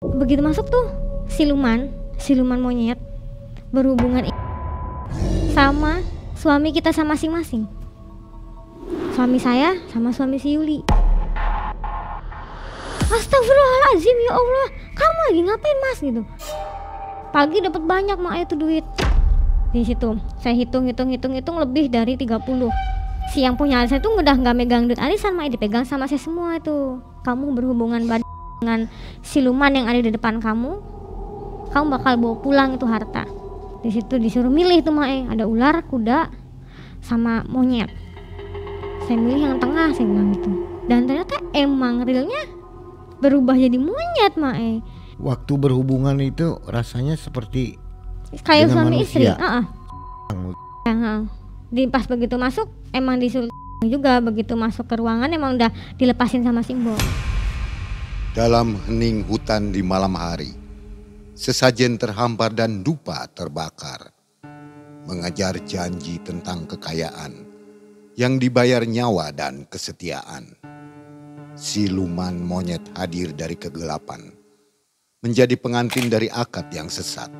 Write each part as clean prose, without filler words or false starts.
Begitu masuk tuh siluman monyet berhubungan sama suami kita sama masing-masing. Suami saya sama suami si Yuli. Astagfirullahaladzim, ya Allah, kamu lagi ngapain mas gitu? Pagi dapat banyak mak itu duit. Di situ saya hitung lebih dari 30. Si yang punya arisan itu udah nggak megang duit arisan, mak dipegang sama saya semua itu. Kamu berhubungan dengan siluman yang ada di depan kamu bakal bawa pulang itu harta. Di situ disuruh milih tuh mak, ada ular, kuda, sama monyet. Saya milih yang tengah, saya bilang gitu. Dan ternyata emang realnya berubah jadi monyet mak. Waktu berhubungan itu rasanya seperti kayak suami istri. Di pas begitu masuk emang disuruh juga, begitu masuk ke ruangan emang udah dilepasin sama simbol. Dalam hening hutan di malam hari, sesajen terhampar dan dupa terbakar, mengejar janji tentang kekayaan yang dibayar nyawa dan kesetiaan. Siluman monyet hadir dari kegelapan, menjadi pengantin dari akad yang sesat.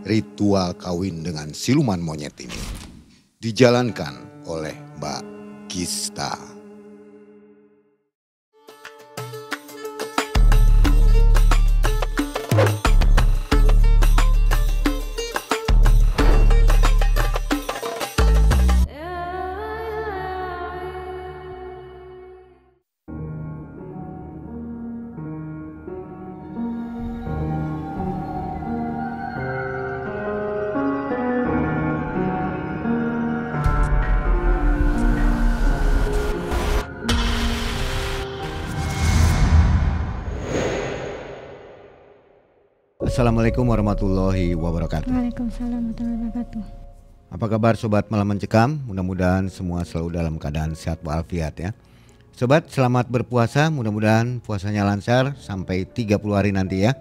Ritual kawin dengan siluman monyet ini dijalankan oleh Mbak Gista. Assalamualaikum warahmatullahi wabarakatuh. Waalaikumsalam warahmatullahi wabarakatuh. Apa kabar sobat Malam Mencekam? Mudah-mudahan semua selalu dalam keadaan sehat walafiat ya. Sobat, selamat berpuasa, mudah-mudahan puasanya lancar sampai 30 hari nanti ya.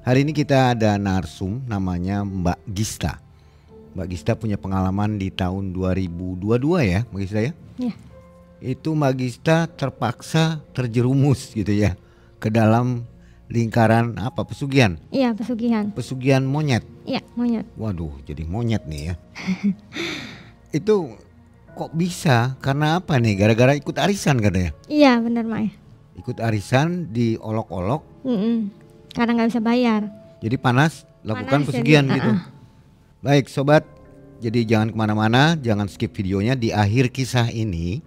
Hari ini kita ada narsum namanya Mbak Gista. Mbak Gista punya pengalaman di tahun 2022 ya Mbak Gista ya? Iya. Itu Mbak Gista terpaksa terjerumus gitu ya ke dalam lingkaran apa, pesugihan? Iya, pesugihan. Pesugihan monyet? Iya, monyet. Waduh, jadi monyet nih ya. Itu kok bisa? Karena apa nih? Gara-gara ikut arisan katanya? Iya, benar Mai. Ikut arisan diolok-olok? Karena nggak bisa bayar. Jadi panas, lakukan pesugihan jadi, gitu. Baik sobat, jadi jangan kemana-mana, jangan skip videonya. Di akhir kisah ini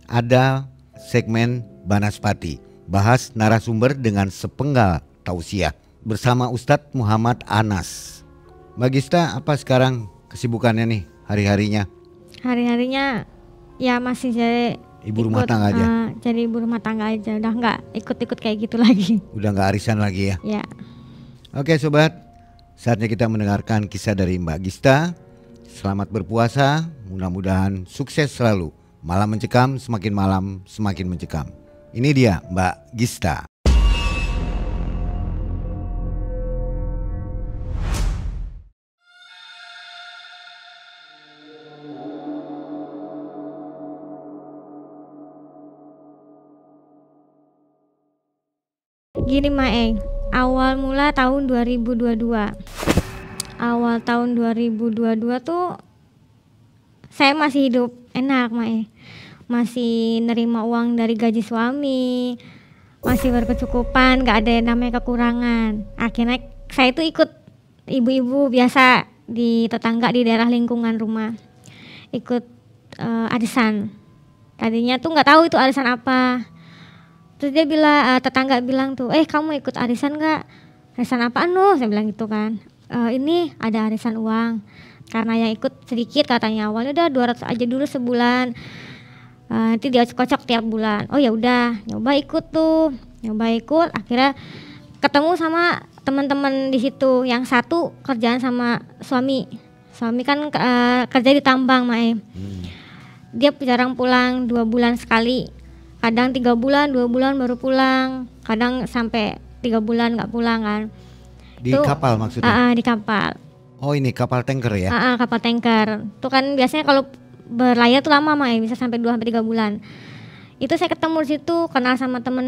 ada segmen Banaspati. Bahas narasumber dengan sepenggal tausiah bersama Ustadz Muhammad Anas. Mbak Gista, apa sekarang kesibukannya nih hari-harinya? Hari-harinya ya masih jadi ibu rumah tangga aja. Jadi ibu rumah tangga aja, udah nggak ikut-ikut kayak gitu lagi. Udah nggak arisan lagi ya? Ya. Oke sobat, saatnya kita mendengarkan kisah dari Mbak Gista. Selamat berpuasa, mudah-mudahan sukses selalu. Malam mencekam, semakin malam semakin mencekam. Ini dia Mbak Gista. Gini Mae, awal mula tahun 2022. Awal tahun 2022 tuh saya masih hidup enak Mae. Masih nerima uang dari gaji suami, masih berkecukupan, gak ada yang namanya kekurangan. Akhirnya saya tuh ikut ibu-ibu biasa di tetangga di daerah lingkungan rumah, ikut arisan. Tadinya tuh nggak tahu itu arisan apa. Terus dia bilang, tetangga bilang tuh, kamu ikut arisan nggak? Arisan apaan lu? Saya bilang gitu kan. Ini ada arisan uang. Karena yang ikut sedikit katanya, awalnya udah 200 aja dulu sebulan. Nanti dia kocok tiap bulan. Oh ya udah, nyoba ikut, akhirnya ketemu sama teman-teman di situ. Yang satu kerjaan sama suami kan kerja di tambang Mae. Dia jarang pulang, 2 bulan sekali, kadang 3 bulan 2 bulan baru pulang, kadang sampai 3 bulan nggak pulang kan. Di kapal maksudnya? Di kapal. Oh ini kapal tanker ya? Kapal tanker. Itu kan biasanya kalau berlayar tuh lama Mae, bisa sampai 2-3 bulan. Itu saya ketemu di situ, kenal sama temen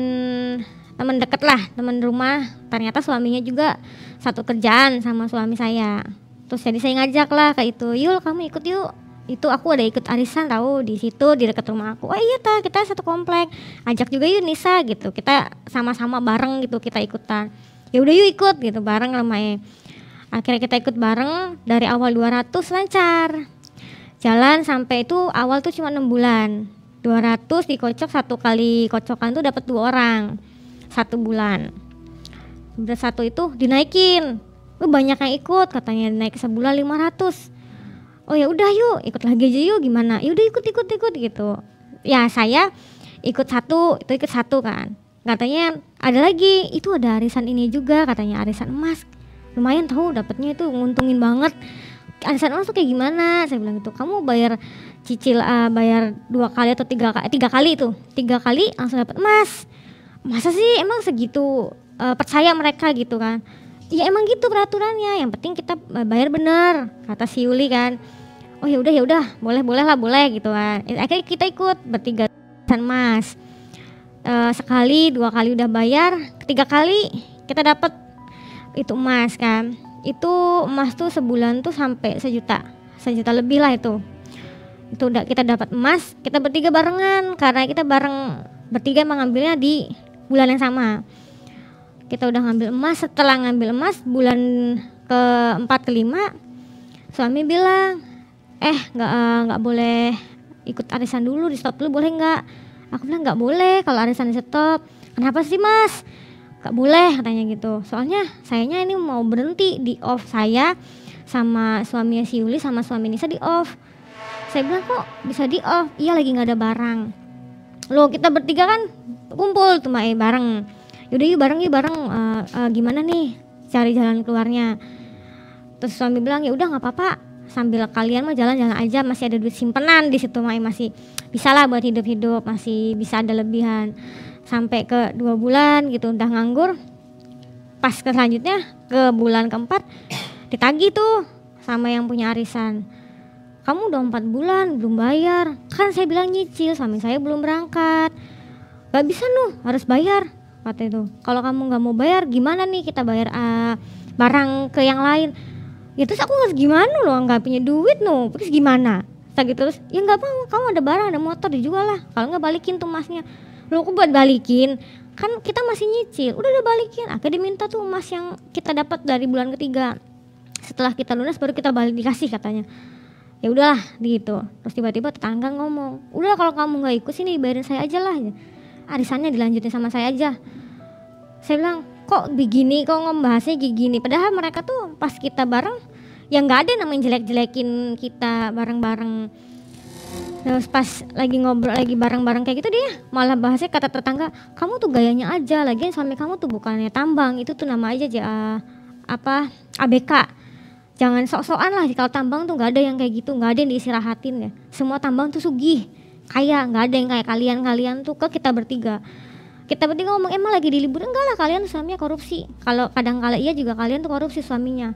teman deket lah, teman rumah. Ternyata suaminya juga satu kerjaan sama suami saya. Terus jadi saya ngajak lah ke itu, Yul kamu ikut yuk. Itu aku ada ikut arisan tahu di situ di dekat rumah aku. Oh iya kita satu komplek. Ajak juga yuk Nisa gitu. Kita sama-sama bareng gitu kita ikutan. Ya udah yuk ikut gitu bareng lumayan. Akhirnya kita ikut bareng dari awal 200 lancar. Jalan sampai itu awal tuh cuma 6 bulan. 200 dikocok satu kali kocokan tuh dapat 2 orang. 1 bulan. Udah satu itu dinaikin. Banyak yang ikut katanya naik sebulan 500. Oh ya udah yuk ikut lagi aja yuk gimana? Ya udah ikut gitu. Ya saya ikut satu, itu ikut satu kan. Katanya ada lagi, itu ada arisan ini juga katanya arisan emas. Lumayan tahu dapatnya itu nguntungin banget. Arisan emas tuh kayak gimana? Saya bilang gitu. Kamu bayar cicil bayar 2 kali atau 3 kali itu. 3 kali langsung dapat emas. Masa sih emang segitu percaya mereka gitu kan. Ya emang gitu peraturannya. Yang penting kita bayar bener kata si Yuli kan. Oh ya udah boleh gitu kan. Akhirnya kita ikut bertiga emas. Sekali 2 kali udah bayar, 3 kali kita dapat itu emas kan. Itu emas tuh sebulan tuh sampai 1 juta lebih lah itu udah kita dapat emas. Kita bertiga barengan karena kita bertiga emang ngambilnya di bulan yang sama. Kita udah ngambil emas. Setelah ngambil emas bulan ke-4 ke-5 suami bilang nggak boleh ikut arisan dulu, di stop dulu boleh nggak? Aku bilang nggak boleh kalau arisan di stop. Kenapa sih mas? Gak boleh katanya gitu. Soalnya sayanya ini mau berhenti di off, saya sama suaminya si Yuli sama suami Nisa di off. Saya bilang kok bisa di off? Iya lagi nggak ada barang. Loh kita bertiga kan kumpul tuh bareng. Yaudah yuk bareng gimana nih cari jalan keluarnya. Terus suami bilang ya udah nggak apa-apa, sambil kalian mah jalan-jalan aja, masih ada duit simpenan di situ masih bisa lah buat hidup-hidup, masih bisa ada lebihan. Sampai ke 2 bulan gitu udah nganggur. Pas ke selanjutnya ke bulan ke-4 ditagih tuh sama yang punya arisan. Kamu udah 4 bulan belum bayar. Kan saya bilang nyicil, suami saya belum berangkat. Gak bisa harus bayar kata itu. Kalau kamu gak mau bayar gimana nih kita bayar barang ke yang lain. Ya terus aku harus gimana gak punya duit terus gimana? Terus ya gak mau, kamu ada barang ada motor dijual lah. Kalau gak balikin tuh emasnya. Loh aku buat balikin kan kita masih nyicil, udah balikin. Akhirnya diminta tuh emas yang kita dapat dari bulan ketiga. Setelah kita lunas baru kita balik dikasih katanya. Ya udahlah gitu. Terus tiba-tiba tetangga ngomong, udah kalau kamu nggak ikut sini bayarin saya aja lah, arisannya dilanjutin sama saya aja. Saya bilang kok begini, kok ngebahasnya gini. Padahal mereka tuh pas kita bareng ya nggak ada namanya jelek-jelekin kita bareng-bareng. Terus pas lagi ngobrol lagi bareng-bareng kayak gitu dia malah bahasnya kata tetangga, kamu tuh gayanya aja, lagian suami kamu tuh bukannya tambang, itu tuh nama aja ABK. Jangan sok-sokan lah, kalau tambang tuh nggak ada yang kayak gitu, nggak ada yang diistirahatin ya. Semua tambang tuh sugih, kaya, nggak ada yang kayak kalian tuh ke kita bertiga. Kita bertiga ngomong emang lagi di libur, enggak lah kalian suaminya korupsi. Kalau kadang kala iya juga kalian tuh korupsi suaminya.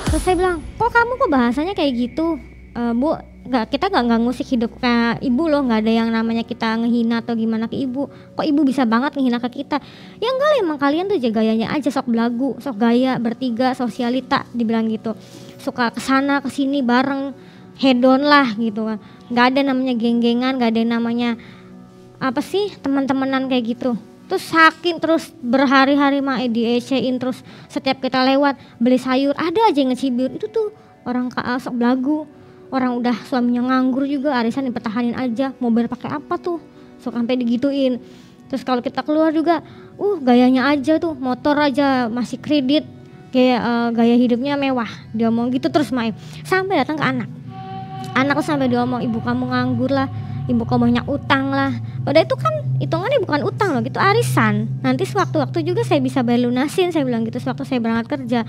Terus saya bilang, kok kamu kok bahasanya kayak gitu? Bu, kita nggak ngusik hidup kayak ibu loh, nggak ada yang namanya kita ngehina atau gimana ke ibu. Kok ibu bisa banget ngehina ke kita? Ya enggak lah, emang kalian tuh gayanya aja sok belagu, sok gaya bertiga sosialita dibilang gitu. Suka kesana kesini bareng, hedon lah gitu kan. Nggak ada namanya geng-gengan, nggak ada namanya apa sih teman-temanan kayak gitu. Terus saking terus berhari-hari diecein terus setiap kita lewat beli sayur ada aja yang ngecibir. Itu tuh orang sok belagu. Orang udah suaminya nganggur juga arisan dipertahanin aja, mau bayar pakai apa tuh, sok sampai digituin. Terus kalau kita keluar juga gayanya aja tuh, motor aja masih kredit, kayak gaya hidupnya mewah, dia ngomong gitu terus sampai datang ke anak tuh sampai dia ngomong, ibu kamu nganggur lah, ibu kamu banyak utang lah. Padahal itu kan hitungannya bukan utang loh, gitu arisan. Nanti sewaktu-waktu juga saya bisa bayar lunasin, saya bilang gitu sewaktu saya berangkat kerja.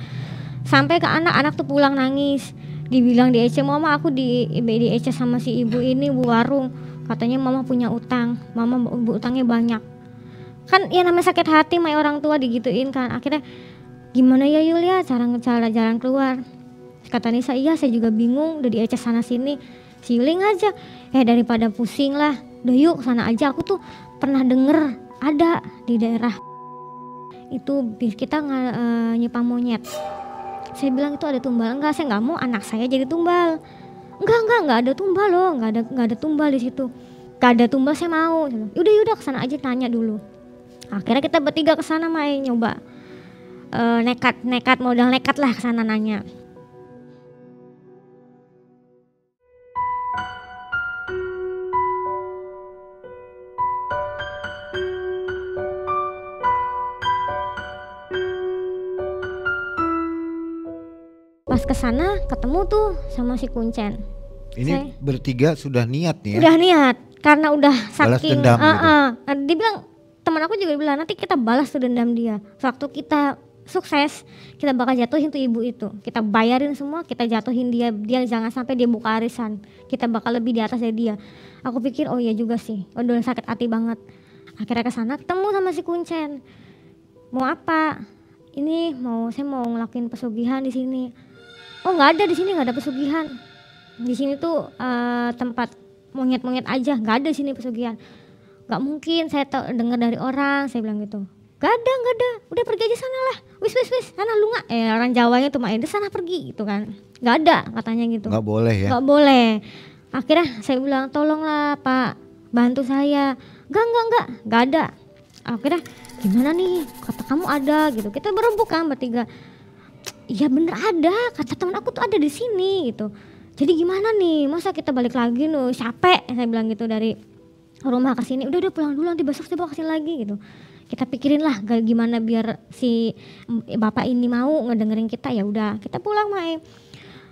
Sampai ke anak tuh pulang nangis. Dibilang di EC, mama aku di EC sama si ibu ini, bu warung. Katanya mama punya utang, mama utangnya banyak. Kan ya namanya sakit hati orang tua digituin kan. Akhirnya gimana ya Yulia cara jalan keluar. Kata Nisa, iya saya juga bingung, udah di EC sana sini. Si Yuli ngajak, daripada pusing lah, udah yuk sana aja. Aku tuh pernah denger ada di daerah itu kita nyepang monyet. Saya bilang itu ada tumbal. Enggak, saya nggak mau anak saya jadi tumbal. Enggak ada tumbal loh, nggak ada tumbal di situ. Gak ada tumbal, saya mau. Yaudah kesana aja tanya dulu. Akhirnya kita bertiga kesana main nyoba. Nekat modal nekat lah kesana nanya. Pas kesana ketemu tuh sama si Kuncen. Ini bertiga sudah niat nih ya? Udah niat, karena udah balas saking dendam gitu. Dia bilang, teman aku juga bilang nanti kita balas tuh dendam dia. Waktu kita sukses, kita bakal jatuhin tuh ibu itu. Kita bayarin semua, kita jatuhin dia jangan sampai dia buka arisan. Kita bakal lebih di atas dari dia. Aku pikir oh iya juga sih, udah sakit hati banget. Akhirnya kesana ketemu sama si Kuncen. Mau apa? Ini saya mau ngelakuin pesugihan di sini. Oh nggak ada di sini, nggak ada pesugihan. Di sini tuh tempat monyet-monyet aja, nggak ada di sini pesugihan. Nggak mungkin, saya dengar dari orang, saya bilang gitu. Gak ada, udah pergi aja sana lah. Wis, sana lu nggak? Orang Jawanya tuh mah, sana pergi gitu kan. Nggak ada katanya gitu. Nggak boleh ya? Nggak boleh. Akhirnya saya bilang tolonglah Pak, bantu saya. Nggak ada. Akhirnya gimana nih? Kata kamu ada gitu. Kita berembuk kan bertiga. Iya bener ada, kata teman aku tuh ada di sini gitu. Jadi gimana nih? Masa kita balik lagi nih? Capek, saya bilang gitu dari rumah ke sini. Udah pulang dulu, nanti besok saya bawa kesini lagi gitu. Kita pikirin lah gimana biar si bapak ini mau ngedengerin kita. Ya udah kita pulang Mai.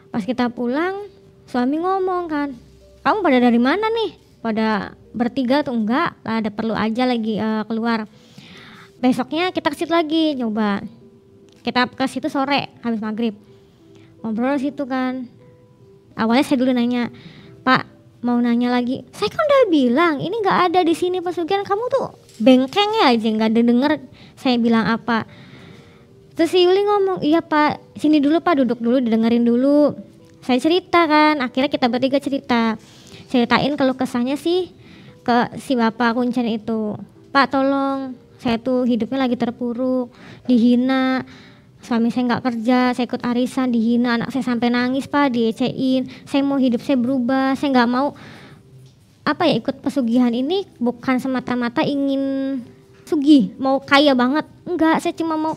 Pas kita pulang suami ngomong kan, kamu pada dari mana nih? Pada bertiga tuh enggak, ada perlu aja lagi keluar. Besoknya kita ke situ lagi nyoba. Kita ke situ sore habis maghrib. Ngobrol situ kan. Awalnya saya dulu nanya, Pak mau nanya lagi. Saya kan udah bilang ini nggak ada di sini pesugihan, kamu tuh bengkengnya aja nggak ada denger saya bilang apa. Terus si Yuli ngomong, iya Pak sini dulu Pak, duduk dulu didengerin dulu. Saya cerita kan, akhirnya kita bertiga ceritain kalau kesahnya sih ke si bapak Kuncen itu. Pak tolong, saya tuh hidupnya lagi terpuruk, dihina. Suami saya nggak kerja, saya ikut arisan, dihina, anak saya sampai nangis Pak, diecein. Saya mau hidup saya berubah, saya nggak mau ikut pesugihan ini bukan semata-mata ingin sugih, mau kaya banget. Enggak, saya cuma mau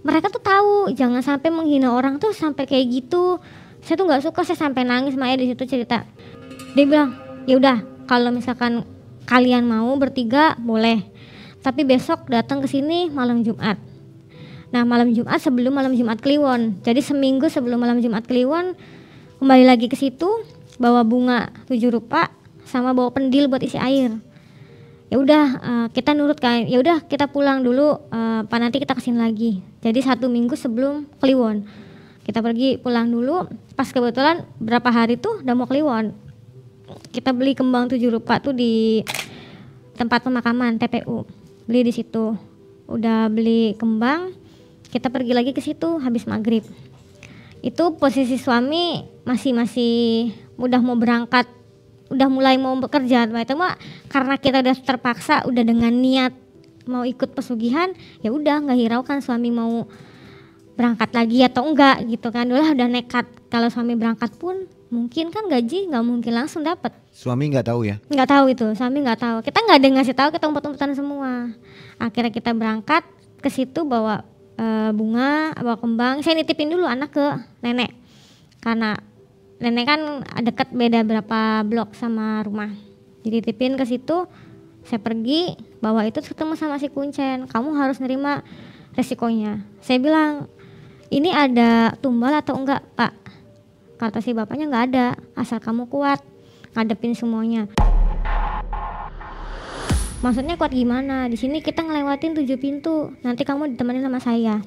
mereka tuh tahu jangan sampai menghina orang tuh sampai kayak gitu. Saya tuh nggak suka, saya sampai nangis. Maya di situ cerita. Dia bilang, ya udah kalau misalkan kalian mau bertiga boleh, tapi besok datang ke sini malam Jumat. Nah malam Jumat sebelum malam Jumat Kliwon, jadi seminggu sebelum malam Jumat Kliwon kembali lagi ke situ, bawa bunga 7 rupa sama bawa pendil buat isi air. Ya udah kita nurut kan, ya udah kita pulang dulu, Pak nanti kita kesini lagi. Jadi 1 minggu sebelum Kliwon kita pergi pulang dulu. Pas kebetulan berapa hari tuh udah mau Kliwon, kita beli kembang 7 rupa tuh di tempat pemakaman TPU, beli di situ. Udah beli kembang, kita pergi lagi ke situ habis maghrib. Itu posisi suami masih udah mau berangkat, udah mulai mau bekerja. Itu mah karena kita udah terpaksa, udah dengan niat mau ikut pesugihan, ya udah nggak hiraukan suami mau berangkat lagi atau enggak gitu kan. Udah nekat. Kalau suami berangkat pun mungkin kan gaji nggak mungkin langsung dapat. Suami nggak tahu ya? Nggak tahu itu, suami nggak tahu. Kita nggak ada ngasih tahu, kita umpet-umpetan semua. Akhirnya kita berangkat ke situ bawa bunga, bawa kembang. Saya nitipin dulu anak ke nenek karena nenek kan dekat, beda berapa blok sama rumah. Jadi titipin ke situ. Saya pergi bawa itu, ketemu sama si Kuncen. Kamu harus nerima resikonya. Saya bilang, ini ada tumbal atau enggak Pak? Kata si bapaknya nggak ada, asal kamu kuat ngadepin semuanya. Maksudnya kuat gimana? Di sini kita ngelewatin 7 pintu. Nanti kamu ditemenin sama saya.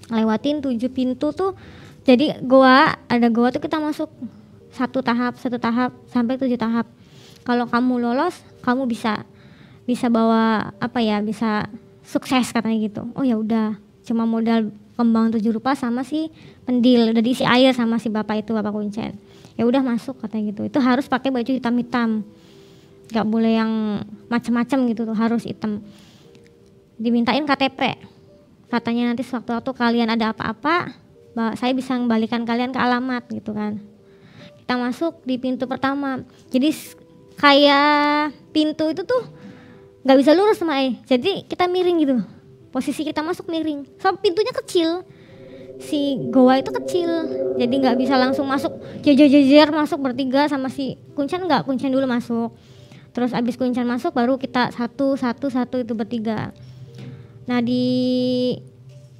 Ngelewatin 7 pintu tuh. Jadi ada goa tuh kita masuk satu tahap sampai 7 tahap. Kalau kamu lolos, kamu bisa bawa bisa sukses katanya gitu. Oh ya udah, cuma modal kembang 7 rupa sama si pendil, udah diisi air sama si bapak itu, Bapak Kuncen. Ya udah masuk katanya gitu. Itu harus pakai baju hitam-hitam. Gak boleh yang macam-macam gitu tuh, harus hitam. dimintain KTP. Katanya nanti sewaktu-waktu kalian ada apa-apa, saya bisa membalikan kalian ke alamat gitu kan. Kita masuk di pintu pertama. Jadi kayak pintu itu tuh nggak bisa lurus sama jadi kita miring gitu. Posisi kita masuk miring. Soalnya pintunya kecil. Si goa itu kecil, jadi nggak bisa langsung masuk jejer masuk bertiga sama si Kuncen, nggak, Kuncen dulu masuk, terus abis Kuncen masuk baru kita satu itu bertiga. Nah di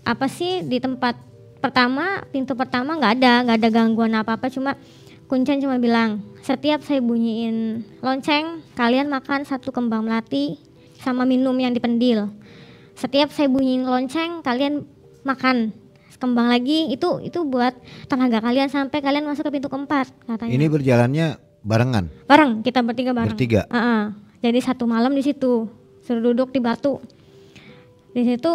tempat pertama, pintu pertama nggak ada gangguan apa-apa, cuma Kuncen cuma bilang setiap saya bunyiin lonceng kalian makan 1 kembang melati sama minum yang dipendil. Setiap saya bunyiin lonceng kalian makan kembang lagi, itu buat tenaga kalian sampai kalian masuk ke pintu keempat katanya. Ini berjalannya barengan? Bareng, kita bertiga bareng. Bertiga? Jadi 1 malam di situ, suruh duduk di batu. Di situ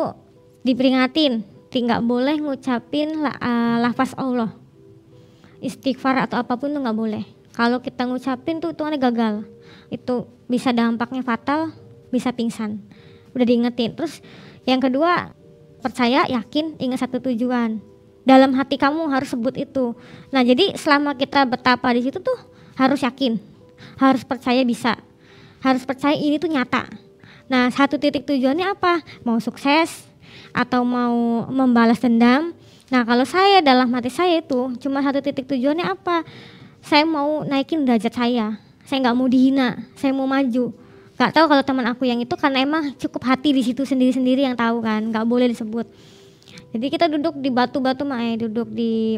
diperingatin, nggak boleh ngucapin lafaz Allah, istighfar atau apapun tuh nggak boleh. Kalau kita ngucapin tuh itu gagal, itu bisa dampaknya fatal, bisa pingsan. Udah diingetin. Terus yang kedua, percaya, yakin, ingat satu tujuan. Dalam hati kamu harus sebut itu. Nah jadi selama kita betapa di situ tuh harus yakin, harus percaya bisa, harus percaya ini tuh nyata. Nah 1 titik tujuannya apa? Mau sukses atau mau membalas dendam. Nah kalau saya dalam hati saya itu cuma 1 titik tujuannya apa? Saya mau naikin derajat saya nggak mau dihina, saya mau maju. Gak tahu kalau teman aku yang itu karena emang cukup hati di situ sendiri-sendiri yang tahu kan, nggak boleh disebut. Jadi kita duduk di batu-batu duduk di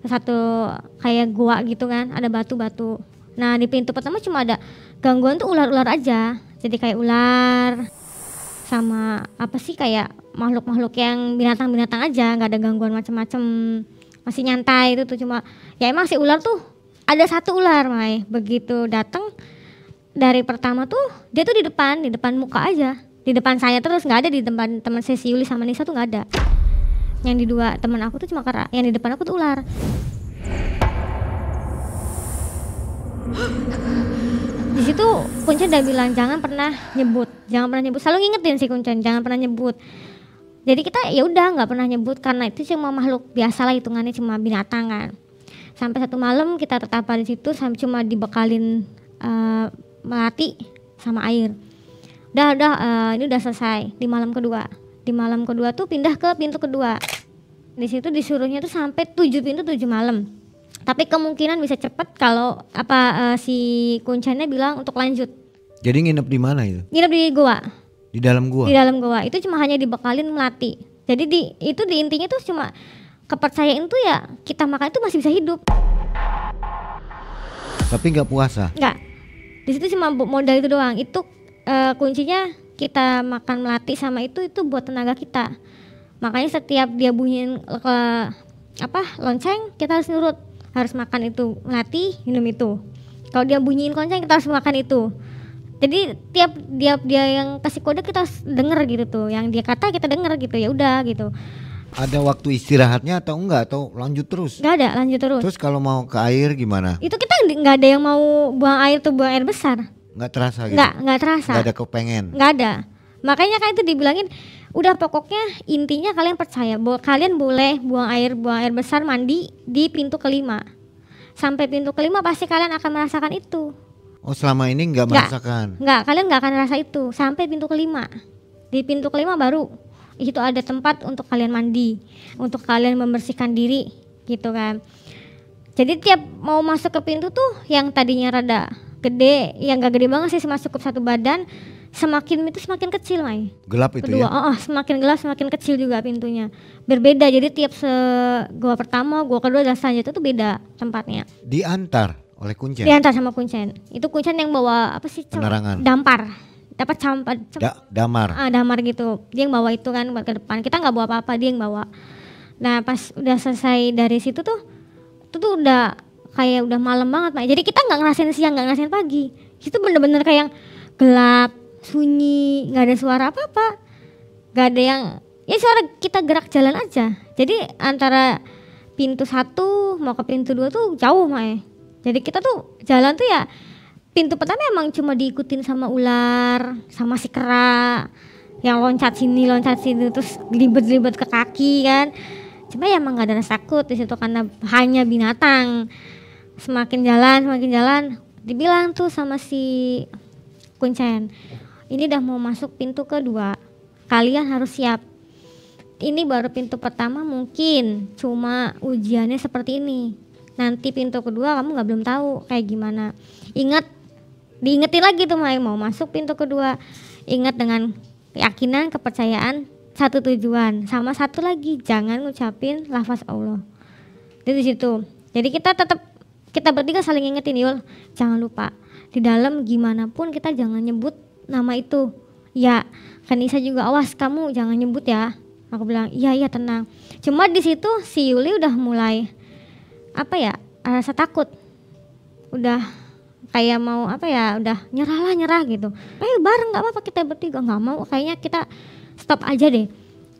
satu kayak gua gitu kan, ada batu-batu. Nah di pintu pertama cuma ada gangguan tuh ular-ular aja, jadi kayak ular sama kayak makhluk-makhluk yang binatang-binatang aja, nggak ada gangguan macam-macam, masih nyantai. Itu tuh cuma ya emang si ular tuh ada 1 ular begitu datang. Dari pertama tuh dia tuh di depan muka aja, di depan saya terus, nggak ada di depan teman saya si Yuli sama Nisa tuh nggak ada. Yang di 2 teman aku tuh cuma kera, yang di depan aku tuh ular. Di situ Kuncen udah bilang jangan pernah nyebut, selalu ngingetin si Kuncen jangan pernah nyebut. Jadi kita ya udah nggak pernah nyebut karena itu cuma makhluk biasa lah, hitungannya cuma binatang kan. Sampai 1 malam kita tetap di situ, sampai cuma dibekalin melati sama air. Ini udah selesai di malam kedua. Di malam kedua tuh pindah ke pintu kedua. Di situ disuruhnya tuh sampai 7 pintu 7 malam. Tapi kemungkinan bisa cepet kalau si Kuncennya bilang untuk lanjut. Jadi nginep di mana itu? Nginep di goa. Di dalam goa? Di dalam goa. Itu cuma hanya dibekalin melati. Jadi di intinya tuh cuma kepercayaan tuh ya kita makan itu masih bisa hidup. Tapi nggak puasa? Nggak. Di situ cuma modal itu doang. Itu kuncinya kita makan melati sama itu buat tenaga kita. Makanya setiap dia bunyiin lonceng kita harus nurut, harus makan itu melati, minum itu. Kalau dia bunyiin lonceng kita harus makan itu. Jadi tiap dia yang kasih kode kita harus denger gitu tuh, yang dia kata kita denger gitu, ya udah gitu. Ada waktu istirahatnya atau enggak, atau lanjut terus? Nggak ada, lanjut terus. Terus kalau mau ke air gimana? Itu kita nggak ada yang mau buang air tuh, buang air besar. Nggak terasa gitu? Nggak terasa. Nggak ada kepengen? Nggak ada. Makanya kan itu dibilangin, udah pokoknya intinya kalian percaya bahwa kalian boleh buang air besar, mandi di pintu kelima. Sampai pintu kelima pasti kalian akan merasakan itu. Oh selama ini nggak merasakan? Nggak, kalian nggak akan rasa itu sampai pintu kelima. Di pintu kelima baru itu ada tempat untuk kalian mandi, untuk kalian membersihkan diri gitu kan. Jadi tiap mau masuk ke pintu tuh yang tadinya rada gede, yang gak gede banget sih, masuk ke 1 badan, semakin kecil Gelap itu kedua, ya? Semakin gelap semakin kecil juga pintunya. Berbeda, jadi tiap gua pertama, gua kedua dan selanjutnya tuh beda tempatnya. Diantar oleh Kuncen? Diantar sama Kuncen. Itu Kuncen yang bawa penerangan? Dampar. Dapat damar. Damar gitu. Dia yang bawa itu kan buat ke depan. Kita nggak bawa apa-apa, dia yang bawa. Nah pas udah selesai dari situ tuh, itu tuh udah kayak udah malam banget, Jadi kita nggak ngerasain siang, nggak ngerasain pagi. Itu bener-bener kayak gelap, sunyi, nggak ada suara apa-apa, nggak ada yang, ya suara kita gerak jalan aja. Jadi antara pintu 1 mau ke pintu 2 tuh jauh, Jadi kita tuh jalan tuh ya. Pintu pertama emang cuma diikutin sama ular, sama si kera, yang loncat sini terus gelibet ke kaki kan. Cuma ya emang gak ada rasa takut di situ karena hanya binatang. Semakin jalan dibilang tuh sama si Kuncen, ini udah mau masuk pintu kedua, kalian harus siap. Ini baru pintu pertama, mungkin cuma ujiannya seperti ini. Nanti pintu kedua kamu belum tahu kayak gimana. Diingetin lagi tuh mau masuk pintu kedua. Ingat dengan keyakinan, kepercayaan, satu tujuan, sama satu lagi jangan ngucapin lafaz Allah. Jadi di situ. Jadi kita bertiga saling ingetin, Yul, jangan lupa di dalam gimana pun kita jangan nyebut nama itu. Ya, kan Nisa juga awas kamu jangan nyebut ya. Aku bilang iya tenang. Cuma di situ si Yuli udah mulai rasa takut. Udah kayak mau udah nyerah gitu. Ayo bareng nggak apa-apa kita bertiga, nggak mau kayaknya kita stop aja deh.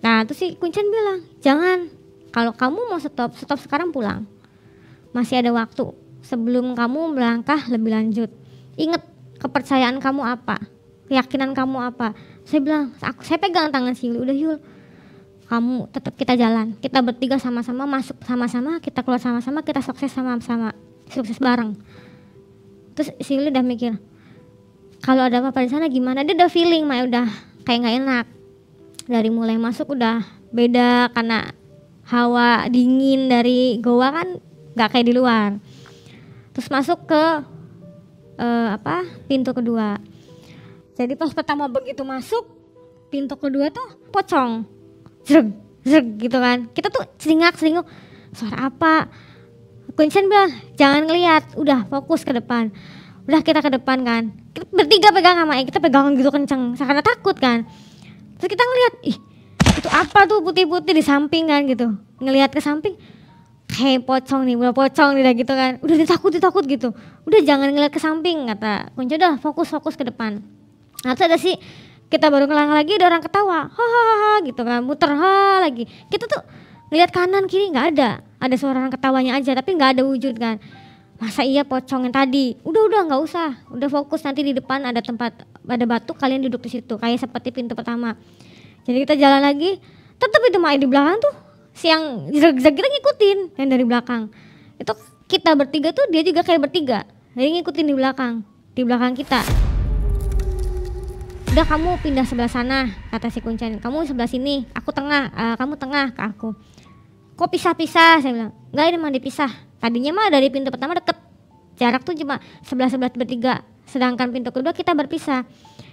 Nah terus si Kuncen bilang jangan, kalau kamu mau stop sekarang pulang, masih ada waktu sebelum kamu melangkah lebih lanjut. Ingat kepercayaan kamu apa, keyakinan kamu apa. Saya bilang saya pegang tangan si Yuli, udah Yul kamu tetap kita jalan, kita bertiga sama-sama masuk sama-sama, kita keluar sama-sama, kita sukses sama-sama, sukses bareng. Terus si Yuli udah mikir kalau ada apa-apa di sana gimana, dia udah feeling udah kayak nggak enak. Dari mulai masuk udah beda karena hawa dingin dari goa kan nggak kayak di luar. Terus masuk ke pintu kedua. Jadi pas pertama begitu masuk pintu kedua tuh pocong, zreg gitu kan. Kita tuh selinguk suara apa. Kuncen bilang jangan ngelihat, udah fokus ke depan. Udah kita ke depan kan, kita bertiga pegang sama kita pegangan gitu kenceng karena takut kan. Terus kita ngelihat, ih itu apa tuh putih-putih di samping kan gitu. Ngelihat ke samping, kayak pocong nih gitu kan. Udah ditakut gitu. Udah jangan ngelihat ke samping kata Kuncen, udah fokus ke depan. Nah terus ada sih, kita baru ngelang lagi ada orang ketawa, hahaha gitu kan, muter lagi. Kita tuh ngelihat kanan kiri nggak ada suara orang ketawanya aja tapi nggak ada wujud kan. Masa iya pocong yang tadi? Udah nggak usah, udah fokus, nanti di depan ada ada batu, kalian duduk di situ kayak seperti pintu pertama. Jadi kita jalan lagi, tetap itu di belakang tuh si yang zag kita ngikutin yang dari belakang. Itu kita bertiga tuh dia juga kayak bertiga, jadi ngikutin di belakang kita. Udah kamu pindah sebelah sana kata si Kuncen, kamu sebelah sini, aku tengah, kamu tengah ke aku. Kok pisah-pisah? Saya bilang nggak, ini mah dipisah. Tadinya mah dari pintu pertama deket, jarak tuh cuma sebelah bertiga, sedangkan pintu kedua kita berpisah.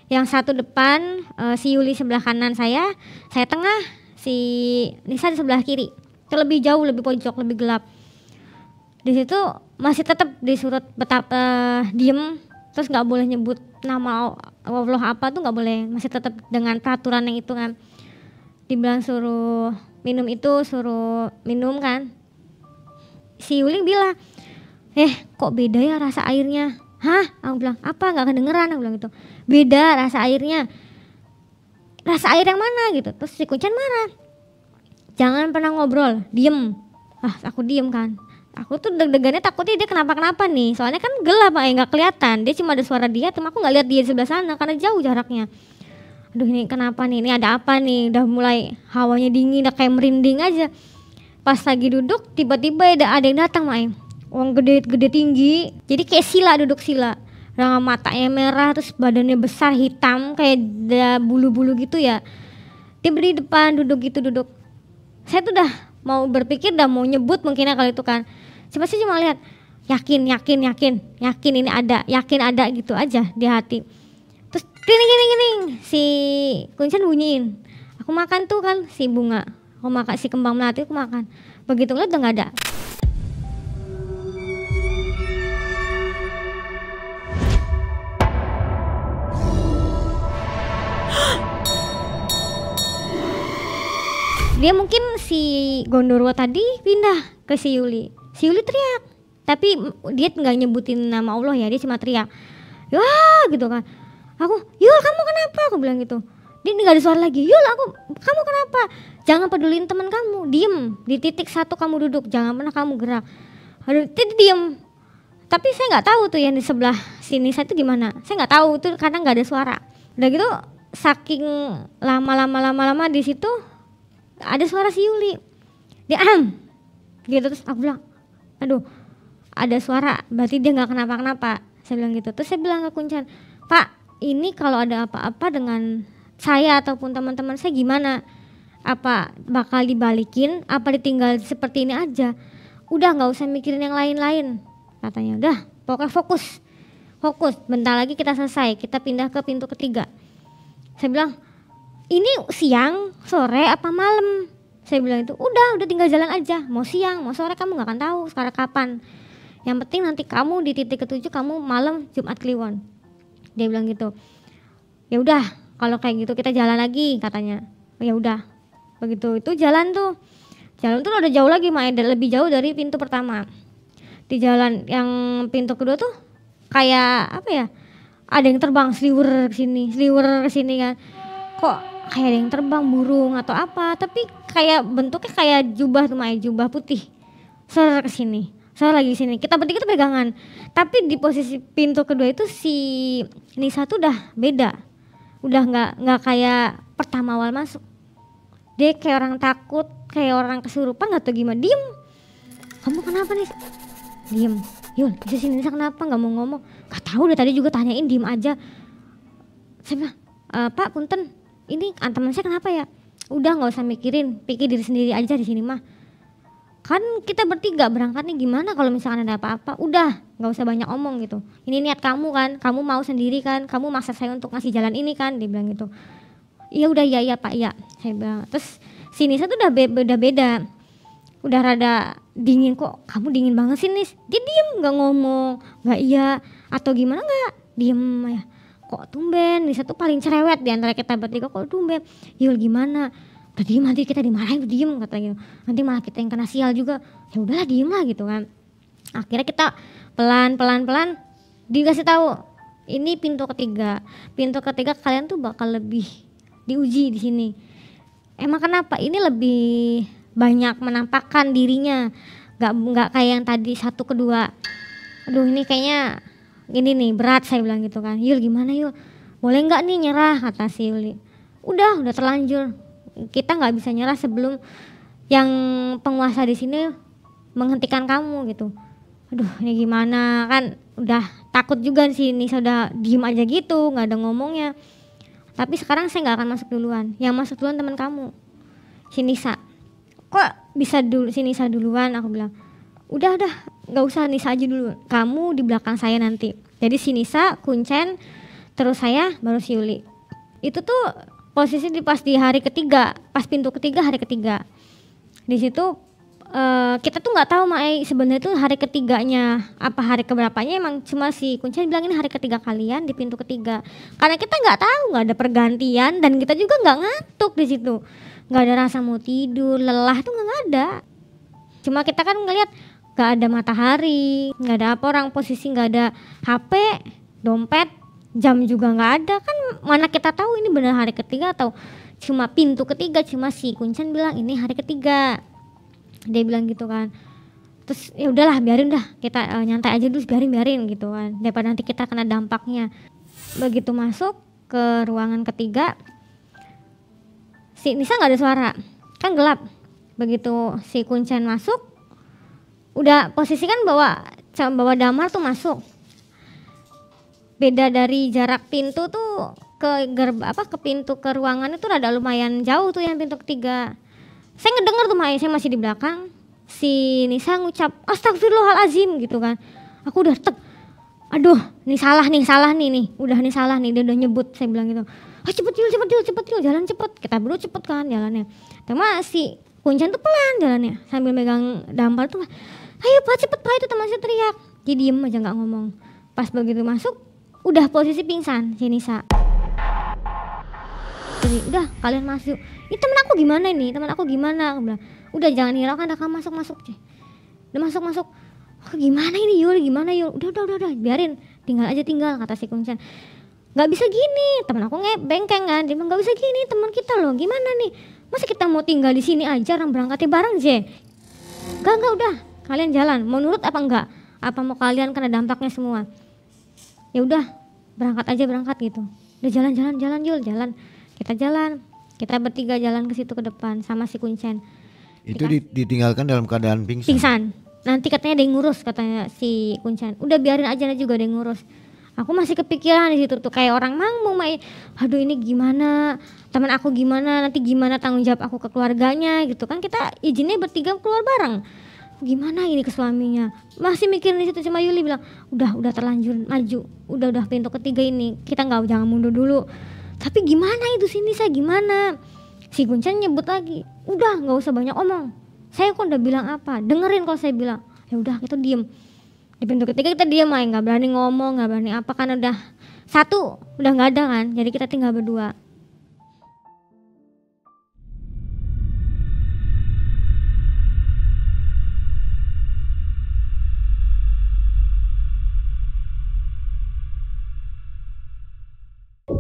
Yang satu depan, si Yuli sebelah kanan saya tengah, si Nisa di sebelah kiri. Itu lebih jauh, lebih pojok, lebih gelap. Di situ masih tetap disuruh diem, terus nggak boleh nyebut nama Allah apa tuh nggak boleh, masih tetap dengan peraturan yang itu kan. Dibilang suruh minum kan. Si Yuli bilang, kok beda ya rasa airnya? Hah? Aku bilang, apa? Gak kedengeran? Aku bilang gitu. Beda rasa airnya. Rasa air yang mana gitu? Terus si Kuncen marah. Jangan pernah ngobrol, diem. Aku diem kan. Aku tuh deg-degannya takutnya dia kenapa-kenapa nih. Soalnya kan gelap, gak kelihatan. Dia cuma ada suara dia, cuma aku gak lihat dia di sebelah sana karena jauh jaraknya. Aduh ini kenapa nih? Ini ada apa nih? Udah mulai hawanya dingin, udah kayak merinding aja. Pas lagi duduk tiba-tiba ada yang datang orang gede tinggi, jadi kayak sila, duduk sila, rangga matanya merah, terus badannya besar hitam kayak ada bulu-bulu gitu ya. Dia berdiri depan duduk. Saya tuh udah mau berpikir, udah mau nyebut mungkin kali itu kan. Saya cuma lihat yakin ini ada, yakin ada gitu aja di hati. Terus gini si Kuncen bunyiin. Aku makan tuh kan si bunga. Aku makan si kembang melati, aku makan. Begitu ngeliat udah gak ada. Dia mungkin si Gondorwo tadi pindah ke si Yuli. Si Yuli teriak, tapi dia nggak nyebutin nama Allah ya, dia cuma teriak. Wah gitu kan. Aku, Yul kamu kenapa? Aku bilang gitu. Dia nggak ada suara lagi. Yul kamu kenapa? Jangan peduliin teman kamu, diem di titik satu kamu duduk, jangan pernah kamu gerak. Aduh, dia diem. Tapi saya nggak tahu tuh yang di sebelah sini saya itu gimana. Saya nggak tahu tuh karena nggak ada suara. Udah gitu saking lama di situ ada suara si Yuli. Dia gitu, terus aku bilang, aduh ada suara, berarti dia nggak kenapa-kenapa. Saya bilang gitu. Terus saya bilang ke Kuncen, Pak, ini kalau ada apa-apa dengan saya ataupun teman-teman saya gimana? Apa bakal dibalikin? Apa ditinggal seperti ini aja? Udah nggak usah mikirin yang lain-lain. Katanya, udah pokoknya fokus. Bentar lagi kita selesai, kita pindah ke pintu ketiga. Saya bilang, ini siang, sore, apa malam? Saya bilang itu, udah tinggal jalan aja. Mau siang, mau sore kamu nggak akan tahu sekarang kapan. Yang penting nanti kamu di titik ketujuh, kamu malam Jumat Kliwon. Dia bilang gitu. Ya udah, kalau kayak gitu kita jalan lagi katanya. Ya udah, begitu itu jalan tuh udah jauh lagi, lebih jauh dari pintu pertama. Di jalan yang pintu kedua tuh kayak apa ya? Ada yang terbang sliwer ke sini kan. Kok kayak ada yang terbang burung atau apa, tapi kayak bentuknya kayak jubah tuh, jubah putih. Ser ke sini. Saya lagi sini, kita bertiga tuh pegangan. Tapi di posisi pintu kedua itu si Nisa tuh udah beda. Udah nggak kayak pertama awal masuk. Dia kayak orang takut, kayak orang kesurupan atau gimana. Diem. Kamu kenapa nih? Diem. Yul, bisa sini Nisa kenapa? Nggak mau ngomong. Gak tahu, dari tadi juga tanyain, diem aja. Saya bilang, Pak punten, ini teman saya kenapa ya? Udah nggak usah mikirin, pikir diri sendiri aja di sini mah. Kan kita bertiga berangkatnya gimana kalau misalkan ada apa-apa? Udah nggak usah banyak omong gitu. Ini niat kamu kan, kamu mau sendiri kan, kamu maksa saya untuk ngasih jalan ini kan, dia bilang gitu. Iya udah, iya Pak, iya. Saya bilang. Terus si Nisa tuh udah beda, udah rada dingin. Kok kamu dingin banget sih Nis? Dia diem nggak ngomong, nggak iya atau gimana, nggak diem ya. Kok tumben Nisa tuh paling cerewet di antara kita bertiga, kok tumben. Yul gimana? Udah diem, nanti kita dimarahin, diem katanya gitu. Nanti malah kita yang kena sial juga. Ya udahlah diem lah gitu kan. Akhirnya kita pelan dikasih tahu, ini pintu ketiga kalian tuh bakal lebih diuji di sini. Emang kenapa? Ini lebih banyak menampakkan dirinya, nggak kayak yang tadi 1 ke 2. Aduh ini kayaknya gini nih berat, saya bilang gitu kan. Yul gimana Yul, boleh nggak nih nyerah, kata si Yuli. Udah terlanjur, kita nggak bisa nyerah sebelum yang penguasa di sini menghentikan kamu gitu. Aduh ini gimana, kan udah takut juga sih, Nisa udah diem aja gitu, nggak ada ngomongnya. Tapi sekarang saya nggak akan masuk duluan, yang masuk duluan teman kamu, si Nisa. Kok bisa si Nisa duluan? Aku bilang, udah nggak usah, Nisa aja dulu, kamu di belakang saya nanti. Jadi si Nisa, Kuncen, terus saya, baru si Yuli. Itu tuh posisi pas di hari ketiga, pas pintu ketiga hari ketiga. Di situ kita tuh nggak tahu Mai sebenarnya tuh hari ketiganya apa hari keberapanya. Emang cuma si Kuncen bilang ini hari ketiga kalian di pintu ketiga. Karena kita nggak tahu, nggak ada pergantian dan kita juga nggak ngantuk di situ. Nggak ada rasa mau tidur, lelah tuh nggak ada. Cuma kita kan ngelihat nggak ada matahari, nggak ada apa, orang posisi nggak ada HP, dompet, jam juga nggak ada. Kan mana kita tahu ini benar hari ketiga atau cuma pintu ketiga. Cuma si Kuncen bilang ini hari ketiga, dia bilang gitu kan. Terus ya udahlah biarin dah, kita nyantai aja dulu, biarin gitu kan, daripada nanti kita kena dampaknya. Begitu masuk ke ruangan ketiga, si Nisa nggak ada suara, kan gelap. Begitu si Kuncen masuk, udah posisi kan bawa damar tuh masuk. Beda dari jarak pintu tuh ke pintu ke ruangan itu rada lumayan jauh tuh yang pintu ketiga. Saya ngedenger tuh saya masih di belakang, si Nisa ngucap astagfirullahalazim gitu kan. Aku udah aduh nih salah nih udah nih salah nih, dia udah nyebut. Saya bilang gitu, cepet yuk jalan cepet. Kita berdua cepet kan jalannya. Cuma si Kuncen tuh pelan jalannya sambil megang dampar tuh, ayo Pak cepet Pak, itu teman saya teriak. Dia diem aja gak ngomong. Pas begitu masuk udah posisi pingsan si Nisa. Jadi udah kalian masuk. Ini temen aku gimana? Aku bilang, udah jangan hiraukan, udah kamu masuk. Udah masuk. Oh, gimana ini Yul? Udah, biarin. Tinggal kata si Kuncen. Gak bisa gini, temen aku bengkeng kan. Dia bilang gak bisa gini, teman kita loh. Gimana nih? Masa kita mau tinggal di sini aja, orang berangkatnya bareng Je? Gak udah. Kalian jalan. Mau nurut apa enggak? Apa mau kalian kena dampaknya semua? Ya udah, berangkat gitu. Udah jalan Yul, jalan. Kita bertiga jalan ke situ ke depan sama si Kuncen. Itu ditinggalkan dalam keadaan Pingsan. Nanti katanya ada yang ngurus, katanya si Kuncen. Udah biarin aja, juga ada yang ngurus. Aku masih kepikiran di situ tuh kayak orang mangmung, aduh ini gimana, teman aku gimana, nanti gimana tanggung jawab aku ke keluarganya gitu kan, kita izinnya bertiga keluar bareng. Gimana ini ke suaminya? Masih mikirin di situ, cuma Yuli bilang, udah terlanjur maju, udah pintu ketiga ini, kita jangan mundur dulu. Tapi gimana itu sini saya gimana? Si Kuncen nyebut lagi, udah nggak usah banyak omong. Saya kok udah bilang apa? Dengerin kalau saya bilang. Ya udah kita diem. Di pintu ketiga kita diem aja, nggak berani ngomong, nggak berani apa, kan udah satu udah nggak ada kan. Jadi kita tinggal berdua.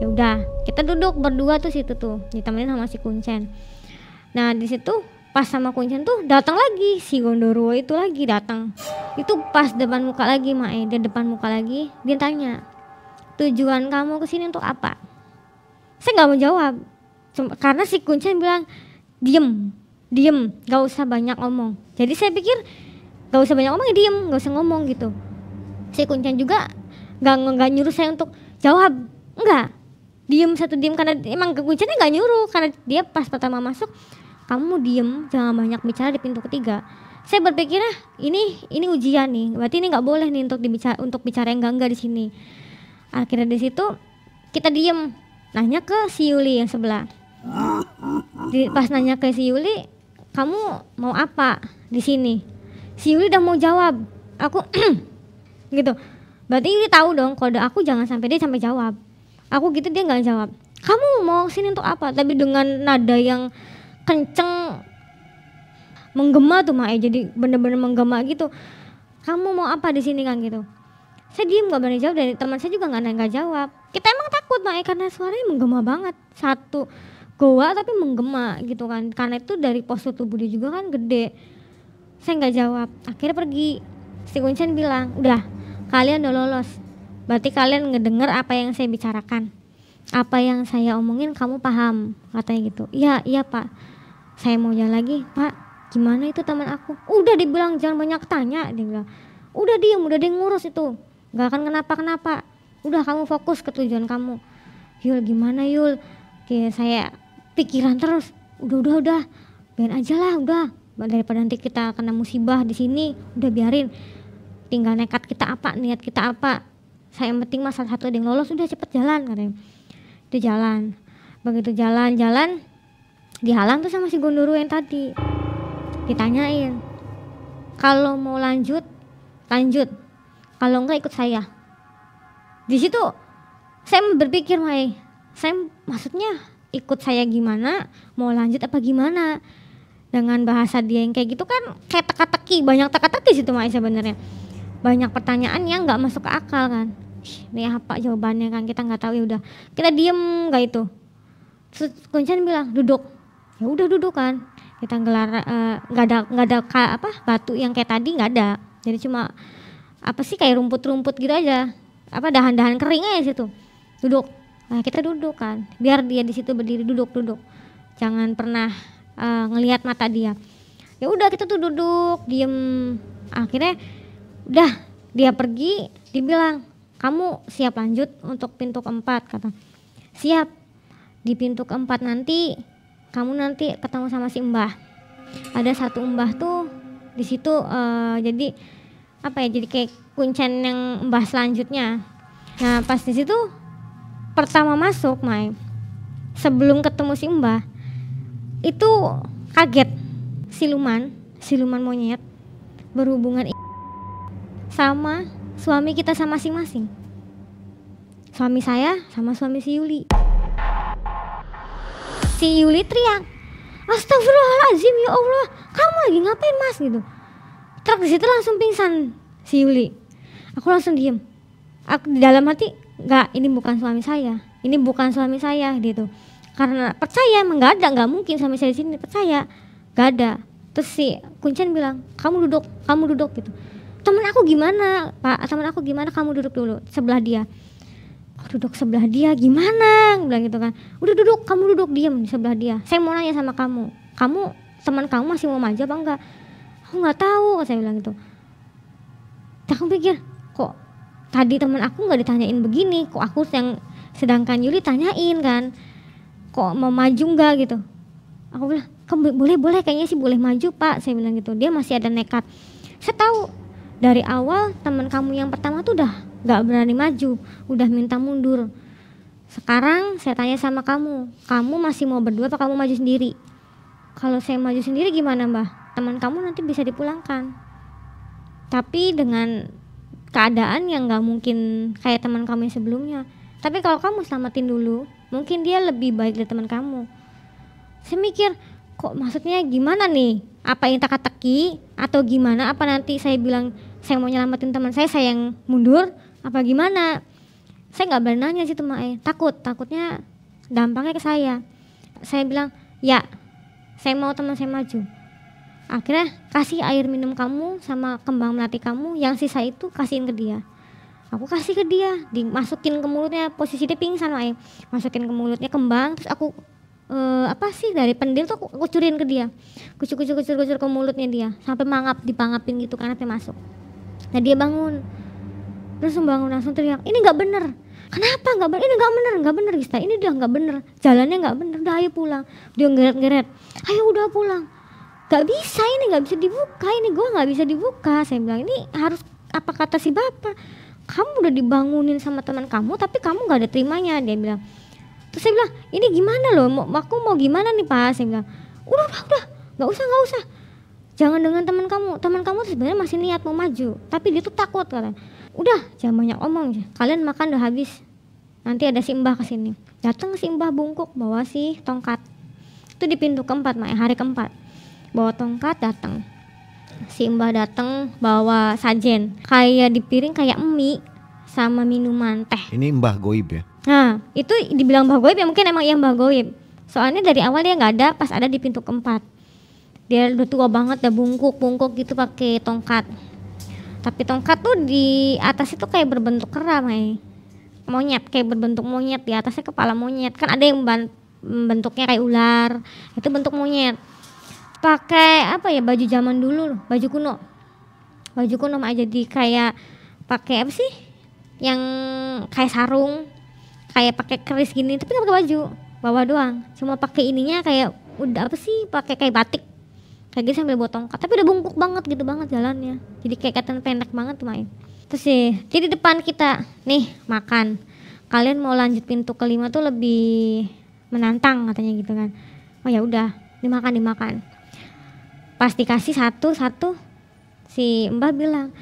Ya udah kita duduk berdua tuh situ tuh ditemenin sama si Kuncen. Nah di situ pas sama Kuncen tuh datang lagi si Gondoruo itu lagi datang. Itu pas depan muka lagi dia depan muka lagi, dia tanya, tujuan kamu kesini untuk apa? Saya nggak mau jawab karena si Kuncen bilang diem, nggak usah banyak ngomong. Jadi saya pikir nggak usah banyak ngomong, ya diem, nggak usah ngomong gitu. Si Kuncen juga nggak nyuruh saya untuk jawab, enggak, diem karena emang Kuncennya nggak nyuruh, karena dia pas pertama masuk, kamu diem, jangan banyak bicara di pintu ketiga. Saya berpikirnya ini ujian nih, berarti ini nggak boleh nih untuk bicara yang enggak di sini. Akhirnya di situ kita diem, nanya ke si Yuli yang sebelah. Pas nanya ke si Yuli, kamu mau apa di sini? Si Yuli udah mau jawab, aku gitu. Berarti Yuli tahu dong kode aku, jangan sampai dia sampai jawab. Aku gitu, dia nggak jawab. Kamu mau sini untuk apa? Tapi dengan nada yang kenceng, menggema tuh jadi bener-bener menggema gitu. Kamu mau apa di sini kan gitu. Saya diem nggak berani jawab, dan teman saya juga nggak jawab. Kita emang takut karena suaranya menggema banget. Satu goa tapi menggema gitu kan. Karena itu dari postur tubuh dia juga kan gede. Saya nggak jawab. Akhirnya pergi. Si Kuncen bilang, udah kalian udah lolos. Berarti kalian ngedenger apa yang saya bicarakan, apa yang saya omongin kamu paham, katanya gitu. Iya Pak. Saya mau jalan lagi, Pak. Gimana itu teman aku? Udah dibilang jangan banyak tanya, dia bilang. Udah diem, udah dia ngurus itu, nggak akan kenapa-kenapa. Udah kamu fokus ke tujuan kamu. Yul gimana Yul? Kayak saya pikiran terus. Udah, biarin aja lah, udah. Daripada nanti kita kena musibah di sini, udah biarin. Tinggal nekat kita apa, niat kita apa. Saya yang penting salah satu ada yang lolos, udah cepet jalan katanya. Dia jalan. Begitu jalan dihalang tuh sama si Gondoruo yang tadi. Ditanyain, kalau mau lanjut, kalau enggak ikut saya. Di situ saya berpikir, saya maksudnya ikut saya gimana, mau lanjut apa gimana? Dengan bahasa dia yang kayak gitu kan kayak teka-teki, banyak teka-teki situ sebenarnya. Banyak pertanyaan yang nggak masuk ke akal kan. Ini apa jawabannya kan, kita nggak tahu. Ya udah kita diem nggak itu. Terus Kuncen bilang duduk. Ya udah duduk kan. Kita gelar nggak ada batu yang kayak tadi, nggak ada. Jadi cuma apa sih kayak rumput-rumput gitu aja. Apa dahan-dahan kering aja situ. Duduk. Nah kita duduk kan. Biar dia di situ berdiri, duduk. Jangan pernah ngelihat mata dia. Ya udah kita tuh duduk diem. Akhirnya udah dia pergi, dibilang kamu siap lanjut untuk pintu keempat, kata. Siap. Di pintu keempat nanti kamu nanti ketemu sama si Mbah. Ada satu Mbah tuh di situ, jadi apa ya, jadi kayak Kuncen yang Mbah selanjutnya. Nah pas di situ pertama masuk sebelum ketemu si Mbah itu kaget, siluman monyet berhubungan sama suami kita sama masing-masing. Suami saya sama suami si Yuli. Si Yuli teriak, astagfirullahaladzim, ya Allah, kamu lagi ngapain Mas gitu. Terus di situ langsung pingsan si Yuli. Aku langsung diem. Aku di dalam hati, enggak, ini bukan suami saya gitu. Karena percaya emang nggak mungkin suami saya di sini, percaya nggak ada. Terus si Kuncen bilang, kamu duduk gitu. Temen aku gimana Pak, kamu duduk dulu sebelah dia. Aku duduk sebelah dia, gimana? Aku bilang gitu kan. Udah duduk, kamu duduk diam di sebelah dia. Saya mau nanya sama kamu, teman kamu masih mau maju apa enggak? Aku nggak tahu, saya bilang gitu. Aku pikir, kok tadi teman aku nggak ditanyain begini, kok aku yang sedangkan Yuli tanyain kan, kok mau maju nggak gitu. Aku bilang, boleh kayaknya sih boleh maju Pak, saya bilang gitu. Dia masih ada nekat. Saya tahu dari awal teman kamu yang pertama tuh udah nggak berani maju, udah minta mundur. Sekarang saya tanya sama kamu masih mau berdua apa kamu maju sendiri? Kalau saya maju sendiri gimana Mbah? Teman kamu nanti bisa dipulangkan. Tapi dengan keadaan yang nggak mungkin kayak teman kamu yang sebelumnya. Tapi kalau kamu selamatin dulu, mungkin dia lebih baik dari teman kamu. Saya mikir, kok maksudnya gimana nih? Apa yang teka-teki atau gimana? Apa nanti saya bilang saya mau nyelamatin teman saya yang mundur? Apa gimana? Saya nggak berani nanya sih teman takutnya dampaknya ke saya. Saya bilang, ya, saya mau teman saya maju. Akhirnya kasih air minum kamu sama kembang melati kamu, yang sisa itu kasihin ke dia. Aku kasih ke dia, dimasukin ke mulutnya, posisi dia pingsan Mae. Masukin ke mulutnya kembang, terus aku dari pendil tuh aku kucurin ke dia. Kucur ke mulutnya dia sampai dipangapin gitu karena dia masuk. Nah dia bangun. Terus bangun langsung teriak, "Ini enggak bener." "Kenapa enggak bener?" "Ini enggak bener Gista. Ini udah enggak bener. Jalannya enggak bener. Udah ayo pulang." Dia ngeret-ngeret. "Ayo udah pulang." "Gak bisa, ini gak bisa dibuka, ini gue gak bisa dibuka." Saya bilang, ini harus apa kata si bapak, kamu udah dibangunin sama teman kamu tapi kamu gak ada terimanya. Dia bilang. Terus saya bilang, ini gimana loh, aku mau gimana nih Pak? Saya bilang, udah gak usah, jangan dengan teman kamu sebenarnya masih niat mau maju tapi dia tuh takut katanya. Udah jangan banyak omong, kalian makan udah habis, nanti ada si Mbah kesini. Datang si Mbah bungkuk bawa si tongkat, itu di pintu keempat hari keempat. Bawa tongkat datang, si Mbah datang bawa sajen kayak di piring kayak mie sama minuman teh. Ini Mbah Goib ya? Nah itu dibilang Mbah Goib ya, mungkin emang iya Mbah Goib, soalnya dari awal dia nggak ada, pas ada di pintu keempat. Dia udah tua banget, udah bungkuk gitu pakai tongkat. Tapi tongkat tuh di atas itu kayak berbentuk kera monyet, kayak berbentuk monyet, di atasnya kepala monyet. Kan ada yang bentuknya kayak ular, itu bentuk monyet. Pakai baju zaman dulu, baju kuno aja, jadi kayak pakai apa sih yang kayak sarung, kayak pakai keris gini tapi nggak pakai baju, bawa doang, cuma pakai ininya kayak udah pakai kayak batik kayak gitu sambil bawa tongkat, tapi udah bungkuk banget gitu banget jalannya, jadi kayak kelihatan pendek banget tuh Terus sih jadi depan kita nih makan, kalian mau lanjut pintu kelima tuh lebih menantang katanya gitu kan. Oh ya udah dimakan. Pas dikasih satu, si Mbah bilang,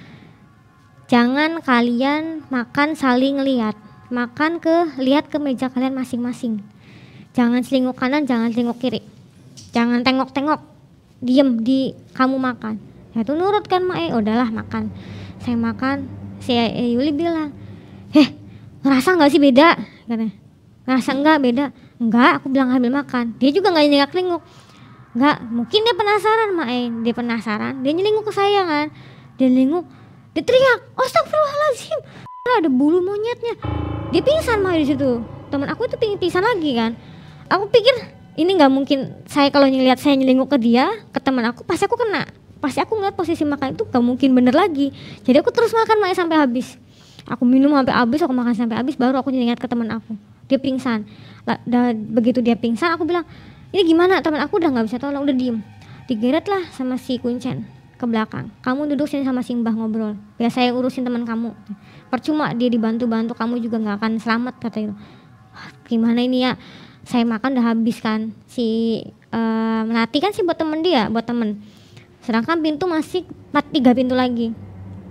jangan kalian makan saling lihat, lihat ke meja kalian masing-masing. Jangan selingkuh kanan, jangan selingkuh kiri, jangan tengok-tengok, diem di kamu makan. Ya itu nurut kan udahlah makan. Saya makan, si Yuli bilang, ngerasa nggak sih beda? Katanya, ngerasa nggak beda? Enggak, aku bilang ambil makan. Dia juga nggak nyengak-nyengok. Enggak, mungkin dia penasaran, dia nyelingkuh ke saya kan. Dia nyelingkuh, dia teriak, "Astagfirullahaladzim, ada bulu monyetnya." Dia pingsan di situ. Teman aku itu pingsan lagi kan. Aku pikir ini nggak mungkin, saya kalau ngelihat saya nyelingkuh ke dia, ke teman aku, pasti aku kena. Pasti aku ngeliat posisi makan itu gak mungkin bener lagi. Jadi aku terus makan sampai habis. Aku minum sampai habis, aku makan sampai habis, baru aku ingat ke teman aku. Dia pingsan. Begitu dia pingsan, aku bilang, "Ini gimana?" Teman aku udah nggak bisa tolong, udah diem. Digeret lah sama si Kuncen ke belakang. "Kamu duduk sini sama si Mbah ngobrol. Biar saya urusin teman kamu. Percuma dia dibantu-bantu, kamu juga nggak akan selamat," kata itu. Gimana ini ya? Saya makan udah habis kan. Si Melati kan sih buat temen dia, buat temen. Sedangkan pintu masih 3 pintu lagi.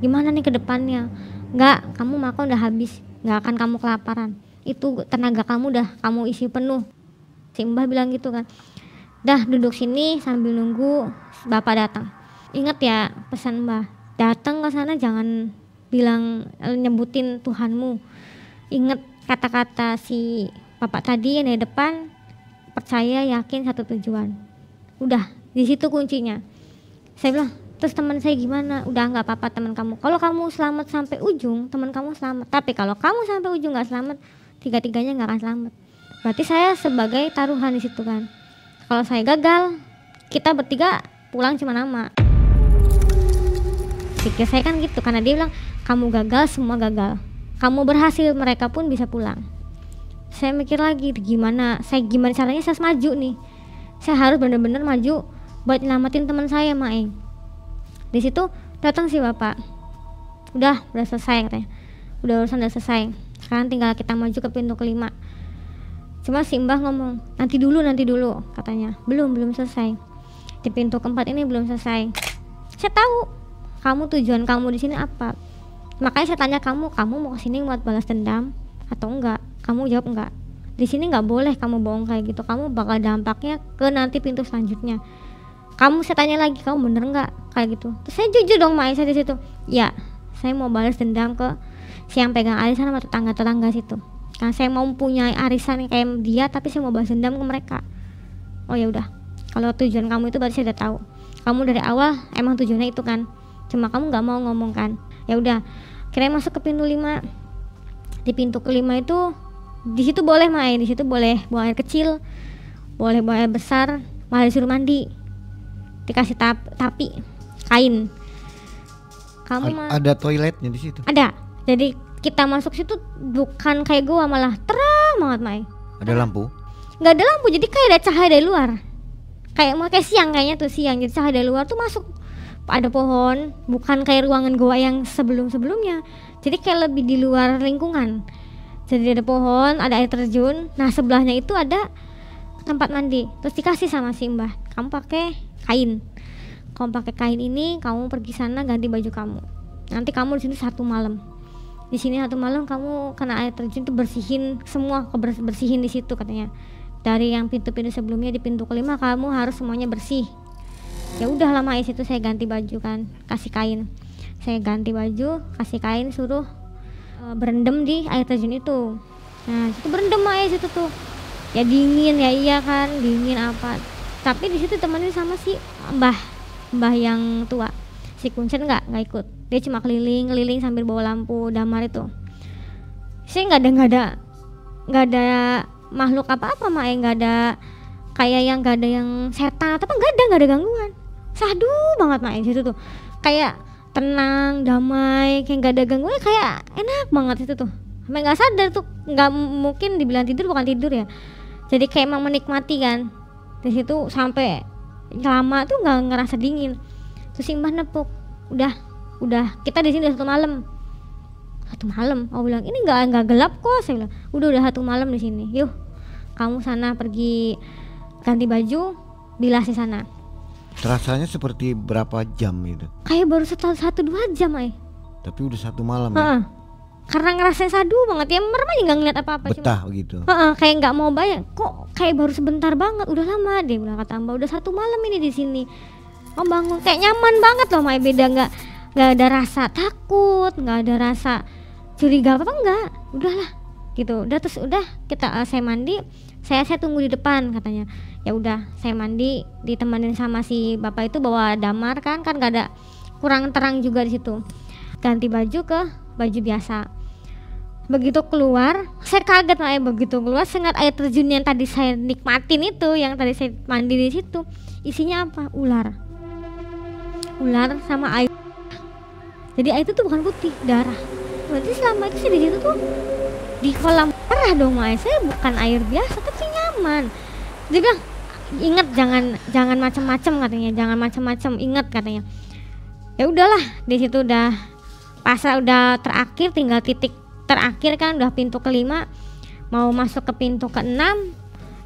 Gimana nih ke depannya? "Nggak, kamu makan udah habis. Nggak akan kamu kelaparan. Itu tenaga kamu udah kamu isi penuh." Si Mbah bilang gitu kan. "Dah duduk sini sambil nunggu Bapak datang. Ingat ya pesan Mbah, datang ke sana jangan bilang nyebutin Tuhanmu. Ingat kata-kata si Bapak tadi yang dari depan, percaya, yakin, satu tujuan. Udah di situ kuncinya." Saya bilang, Terus teman saya gimana? Udah nggak apa-apa teman kamu. Kalau kamu selamat sampai ujung, teman kamu selamat. Tapi kalau kamu sampai ujung nggak selamat, tiga-tiganya nggak akan selamat. Berarti saya sebagai taruhan di situ kan. Kalau saya gagal, kita bertiga pulang cuma nama. Pikir saya kan gitu, karena dia bilang kamu gagal, semua gagal. Kamu berhasil, mereka pun bisa pulang. Saya mikir lagi gimana caranya saya maju nih. Saya harus benar-benar maju buat nyelamatin teman saya, Maeng. Di situ datang si bapak. Udah selesai katanya. Urusan udah selesai. Sekarang tinggal kita maju ke pintu kelima. Cuma si Mbah ngomong, nanti dulu katanya. Belum selesai. Di pintu keempat ini belum selesai. Saya tahu kamu tujuan kamu di sini apa. Makanya saya tanya kamu mau kesini buat balas dendam atau enggak? Kamu jawab enggak. Di sini nggak boleh kamu bohong kayak gitu. Kamu bakal dampaknya ke nanti pintu selanjutnya. Saya tanya lagi, kamu bener nggak kayak gitu? Terus saya jujur dong, Mai, saya di situ. Ya, saya mau balas dendam ke si yang pegang arisan sama tetangga situ. Karena saya mau punya arisan kayak dia, tapi saya mau balas dendam ke mereka. Oh ya udah, kalau tujuan kamu itu berarti saya udah tahu. Kamu dari awal emang tujuannya itu kan. Cuma kamu nggak mau ngomong kan. Ya udah, kira masuk ke pintu 5. Di pintu kelima itu, di situ boleh main, di situ boleh buang air kecil, boleh buang air besar, malah disuruh mandi, dikasih tapi kain. Ada toiletnya di situ. Ada. Jadi kita masuk situ bukan kayak gua, malah terang banget, Mai. Ada lampu? Nggak ada lampu, jadi kayak ada cahaya dari luar. Kayak siang kayaknya tuh siang, jadi cahaya dari luar tuh masuk. Ada pohon, bukan kayak ruangan gua yang sebelum-sebelumnya. Jadi kayak lebih di luar lingkungan. Jadi ada pohon, ada air terjun. Nah sebelahnya itu ada tempat mandi. Terus dikasih sama si Mbah, kamu pakai kain. Kamu pakai kain ini, kamu pergi sana ganti baju kamu. Nanti kamu di sini 1 malam. Di sini 1 malam kamu kena air terjun tuh bersihin semua, bersihin di situ katanya. Dari yang pintu-pintu sebelumnya di pintu kelima kamu harus semuanya bersih. Ya udah lama di situ saya ganti baju kan, kasih kain. Saya ganti baju, kasih kain, suruh berendam di air terjun itu. Nah, itu berendam aja situ tuh. Ya dingin ya iya kan, dingin apa. Tapi di situ temenin sama si Mbah yang tua. Si Kuncen nggak ikut. Dia cuma keliling sambil bawa lampu damar itu. Saya nggak ada makhluk apa-apa, Mak, nggak ada kayak nggak ada yang setan atau apa, nggak ada gangguan. Sadu banget, Mak, di situ tuh. Kayak tenang, damai, kayak nggak ada gangguan, kayak enak banget itu tuh. Sampai nggak sadar tuh, nggak mungkin dibilang tidur, bukan tidur ya. Jadi kayak emang menikmati kan. Di situ sampai lama tuh nggak ngerasa dingin. Terus si Mbah nepuk, udah kita di sini udah 1 malam. 1 malam, bilang ini nggak gelap kok. Saya bilang udah 1 malam di sini. Yuk, kamu sana pergi ganti baju, bilas di sana. Terasanya seperti berapa jam itu? Kayak baru 1-2 jam, Tapi udah 1 malam ya? Karena ngerasain sadu banget ya, merem aja nggak ngeliat apa-apa. Betah begitu. Kayak nggak mau bayang, kok kayak baru sebentar banget, udah lama. Dia bilang, kata Mbak, udah 1 malam ini di sini. Bangun kayak nyaman banget loh, Mai. Beda, nggak ada rasa takut, nggak ada rasa curiga apa enggak. Udahlah gitu. Udah kita saya mandi, saya tunggu di depan katanya. Ya udah, saya mandi ditemenin sama si bapak itu bawa damar kan nggak ada, kurang terang juga di situ. Ganti baju ke baju biasa. Begitu keluar, saya kaget, Mak. Begitu keluar, saya ingat air terjun yang tadi saya nikmatin itu, yang tadi saya mandi di situ, isinya apa? Ular sama air. Jadi air itu tuh bukan putih, darah. Berarti selama itu saya di situ tuh di kolam darah dong, Mak. Saya bukan air biasa tapi nyaman. Dia bilang, ingat jangan macam-macam katanya, jangan macam-macam, ingat katanya. Ya udahlah, di situ udah pasal udah terakhir, tinggal titik terakhir kan, udah pintu kelima mau masuk ke pintu keenam.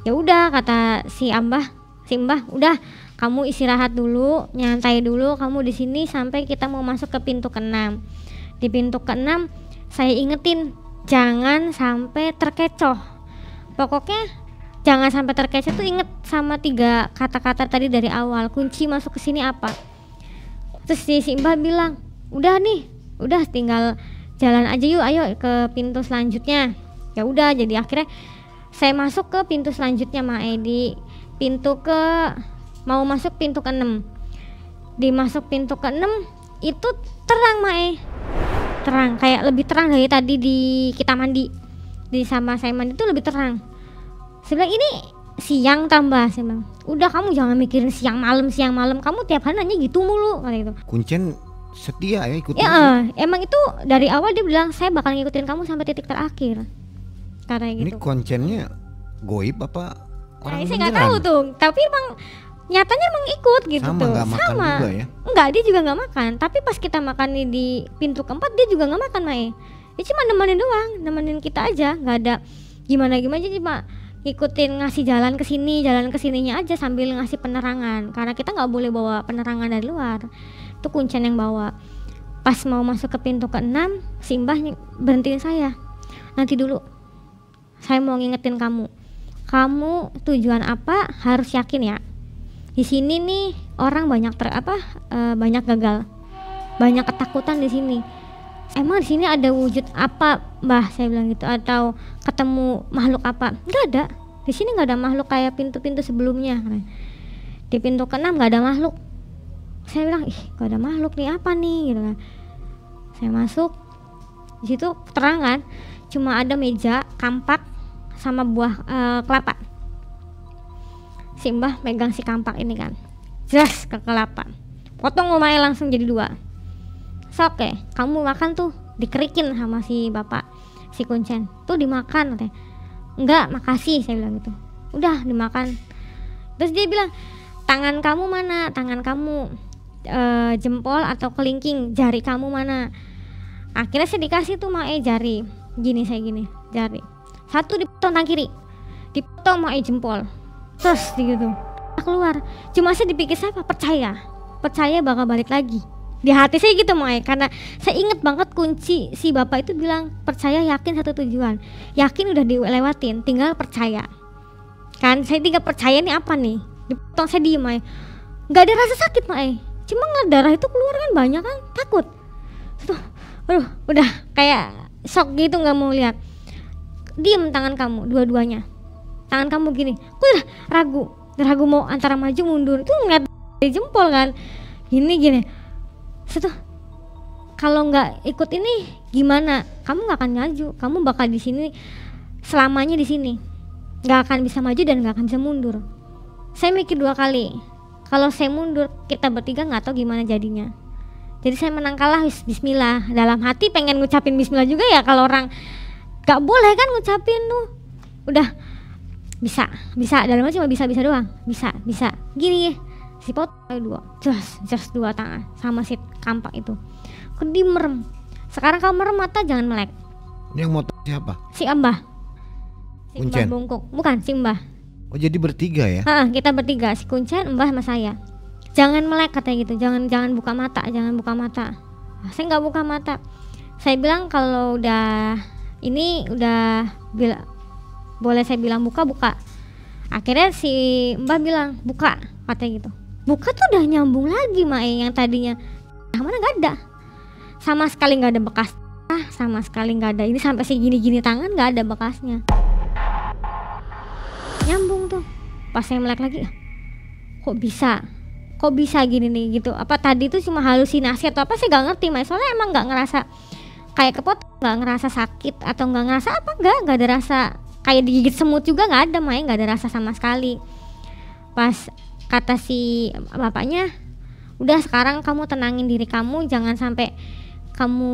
Ya udah kata si Mbah, udah kamu istirahat dulu, nyantai dulu kamu di sini sampai kita mau masuk ke pintu keenam. Di pintu keenam saya ingetin jangan sampai terkecoh. Pokoknya jangan sampai terkecoh tuh, inget sama 3 kata-kata tadi dari awal. Kunci masuk ke sini apa? Terus si Mbah bilang, udah tinggal jalan aja yuk, ayo ke pintu selanjutnya. Ya udah, jadi akhirnya saya masuk ke pintu selanjutnya, Mak. Di pintu mau masuk pintu ke-6. Dimasuk pintu ke-6 itu terang Mae, terang kayak lebih terang dari tadi di kita mandi, di sama saya mandi itu lebih terang. Saya bilang ini siang tambah, saya bilang udah kamu jangan mikirin siang malam, kamu tiap hari nanya gitu mulu kata gitu. Kuncen setia ya ikutin. Ya emang itu dari awal dia bilang saya bakal ngikutin kamu sampai titik terakhir karena gitu. Ini koncennya goib apa orang Saya nggak tahu tuh, tapi emang nyatanya emang ikut gitu sama, tuh. Gak makan juga ya? Enggak, dia juga nggak makan. Tapi pas kita makan di pintu keempat dia juga nggak makan Mae. Dia cuma nemenin doang, nemenin kita aja, nggak ada gimana aja, cuma ngikutin ngasih jalan ke sininya aja sambil ngasih penerangan. Karena kita nggak boleh bawa penerangan dari luar. Itu Kuncen yang bawa. Pas mau masuk ke pintu ke-6, si Mbah berhentiin saya. Nanti dulu, saya mau ngingetin kamu. Kamu tujuan apa harus yakin ya. Di sini nih orang banyak banyak gagal, banyak ketakutan di sini. Emang di sini ada wujud apa, Mbah? Saya bilang gitu. Atau ketemu makhluk apa? Nggak ada. Di sini nggak ada makhluk kayak pintu-pintu sebelumnya. Di pintu ke-6 nggak ada makhluk. Saya bilang, nggak ada makhluk nih, apa nih? Gitu kan. Saya masuk, di situ terang kan, cuma ada meja, kampak, sama buah kelapa. Si Mbah megang si kampak ini kan, jelas ke kelapa, potong lumayan langsung jadi 2. Sok ya, kamu makan tuh, dikerikin sama si bapak, si Kuncen, tuh dimakan katanya. Enggak, makasih, saya bilang gitu. Udah dimakan. Terus dia bilang, tangan kamu mana? Tangan kamu jempol atau kelingking, jari kamu mana? Akhirnya saya dikasih tuh Mae jari, gini saya gini, jari. Satu dipotong tangan kiri, dipotong Mae jempol. Terus gitu keluar. Cuma saya dipikir saya percaya bakal balik lagi. Di hati saya gitu Mae, karena saya inget banget kunci si bapak itu bilang percaya, yakin, satu tujuan. Yakin udah dilewatin, tinggal percaya. Kan saya tinggal percaya nih apa nih? Dipotong saya diem Mae. Gak ada rasa sakit Mae, cuma darah itu keluar kan banyak kan, takut. Aduh, udah kayak shock gitu, nggak mau lihat. Diem tangan kamu dua-duanya. Tangan kamu gini, aku udah ragu mau antara maju mundur. Itu ngeliat dari jempol kan, gini. Setelah kalau nggak ikut ini gimana? Kamu nggak akan maju, kamu bakal di sini selamanya di sini, nggak akan bisa maju dan nggak akan bisa mundur. Saya mikir 2 kali, kalau saya mundur kita bertiga nggak tahu gimana jadinya. Jadi saya menang kalah, bismillah. Dalam hati pengen ngucapin bismillah juga ya, kalau orang nggak boleh kan ngucapin tuh. Udah bisa dalam hati cuma bisa doang, bisa gini si pot 2 just 2 tangan sama si kampak itu. Kedi merem. Sekarang kamu merem mata, jangan melek. Yang motor siapa? Si Mbah. Si Kuncen? Mbah bungkuk, bukan si Mbah. Oh jadi bertiga ya? Kita bertiga, si Kuncen, Mbah sama saya. Jangan melek katanya gitu, jangan buka mata. Saya nggak buka mata. Saya bilang kalau udah boleh saya bilang buka. Akhirnya si Mbah bilang buka, katanya gitu. Buka tuh udah nyambung lagi Mae, yang tadinya mana nggak ada, sama sekali nggak ada bekas, sama sekali nggak ada. Ini sampai segini tangan nggak ada bekasnya, nyambung tuh. Pas saya melek lagi, kok bisa gini nih gitu. Apa tadi tuh cuma halusinasi atau apa, saya nggak ngerti Mae. Soalnya emang nggak ngerasa kayak kepotong, nggak ngerasa sakit atau nggak ngerasa apa, nggak ada rasa kayak digigit semut juga, nggak ada Mae, nggak ada rasa sama sekali. Pas kata si bapaknya, udah sekarang kamu tenangin diri kamu, jangan sampai kamu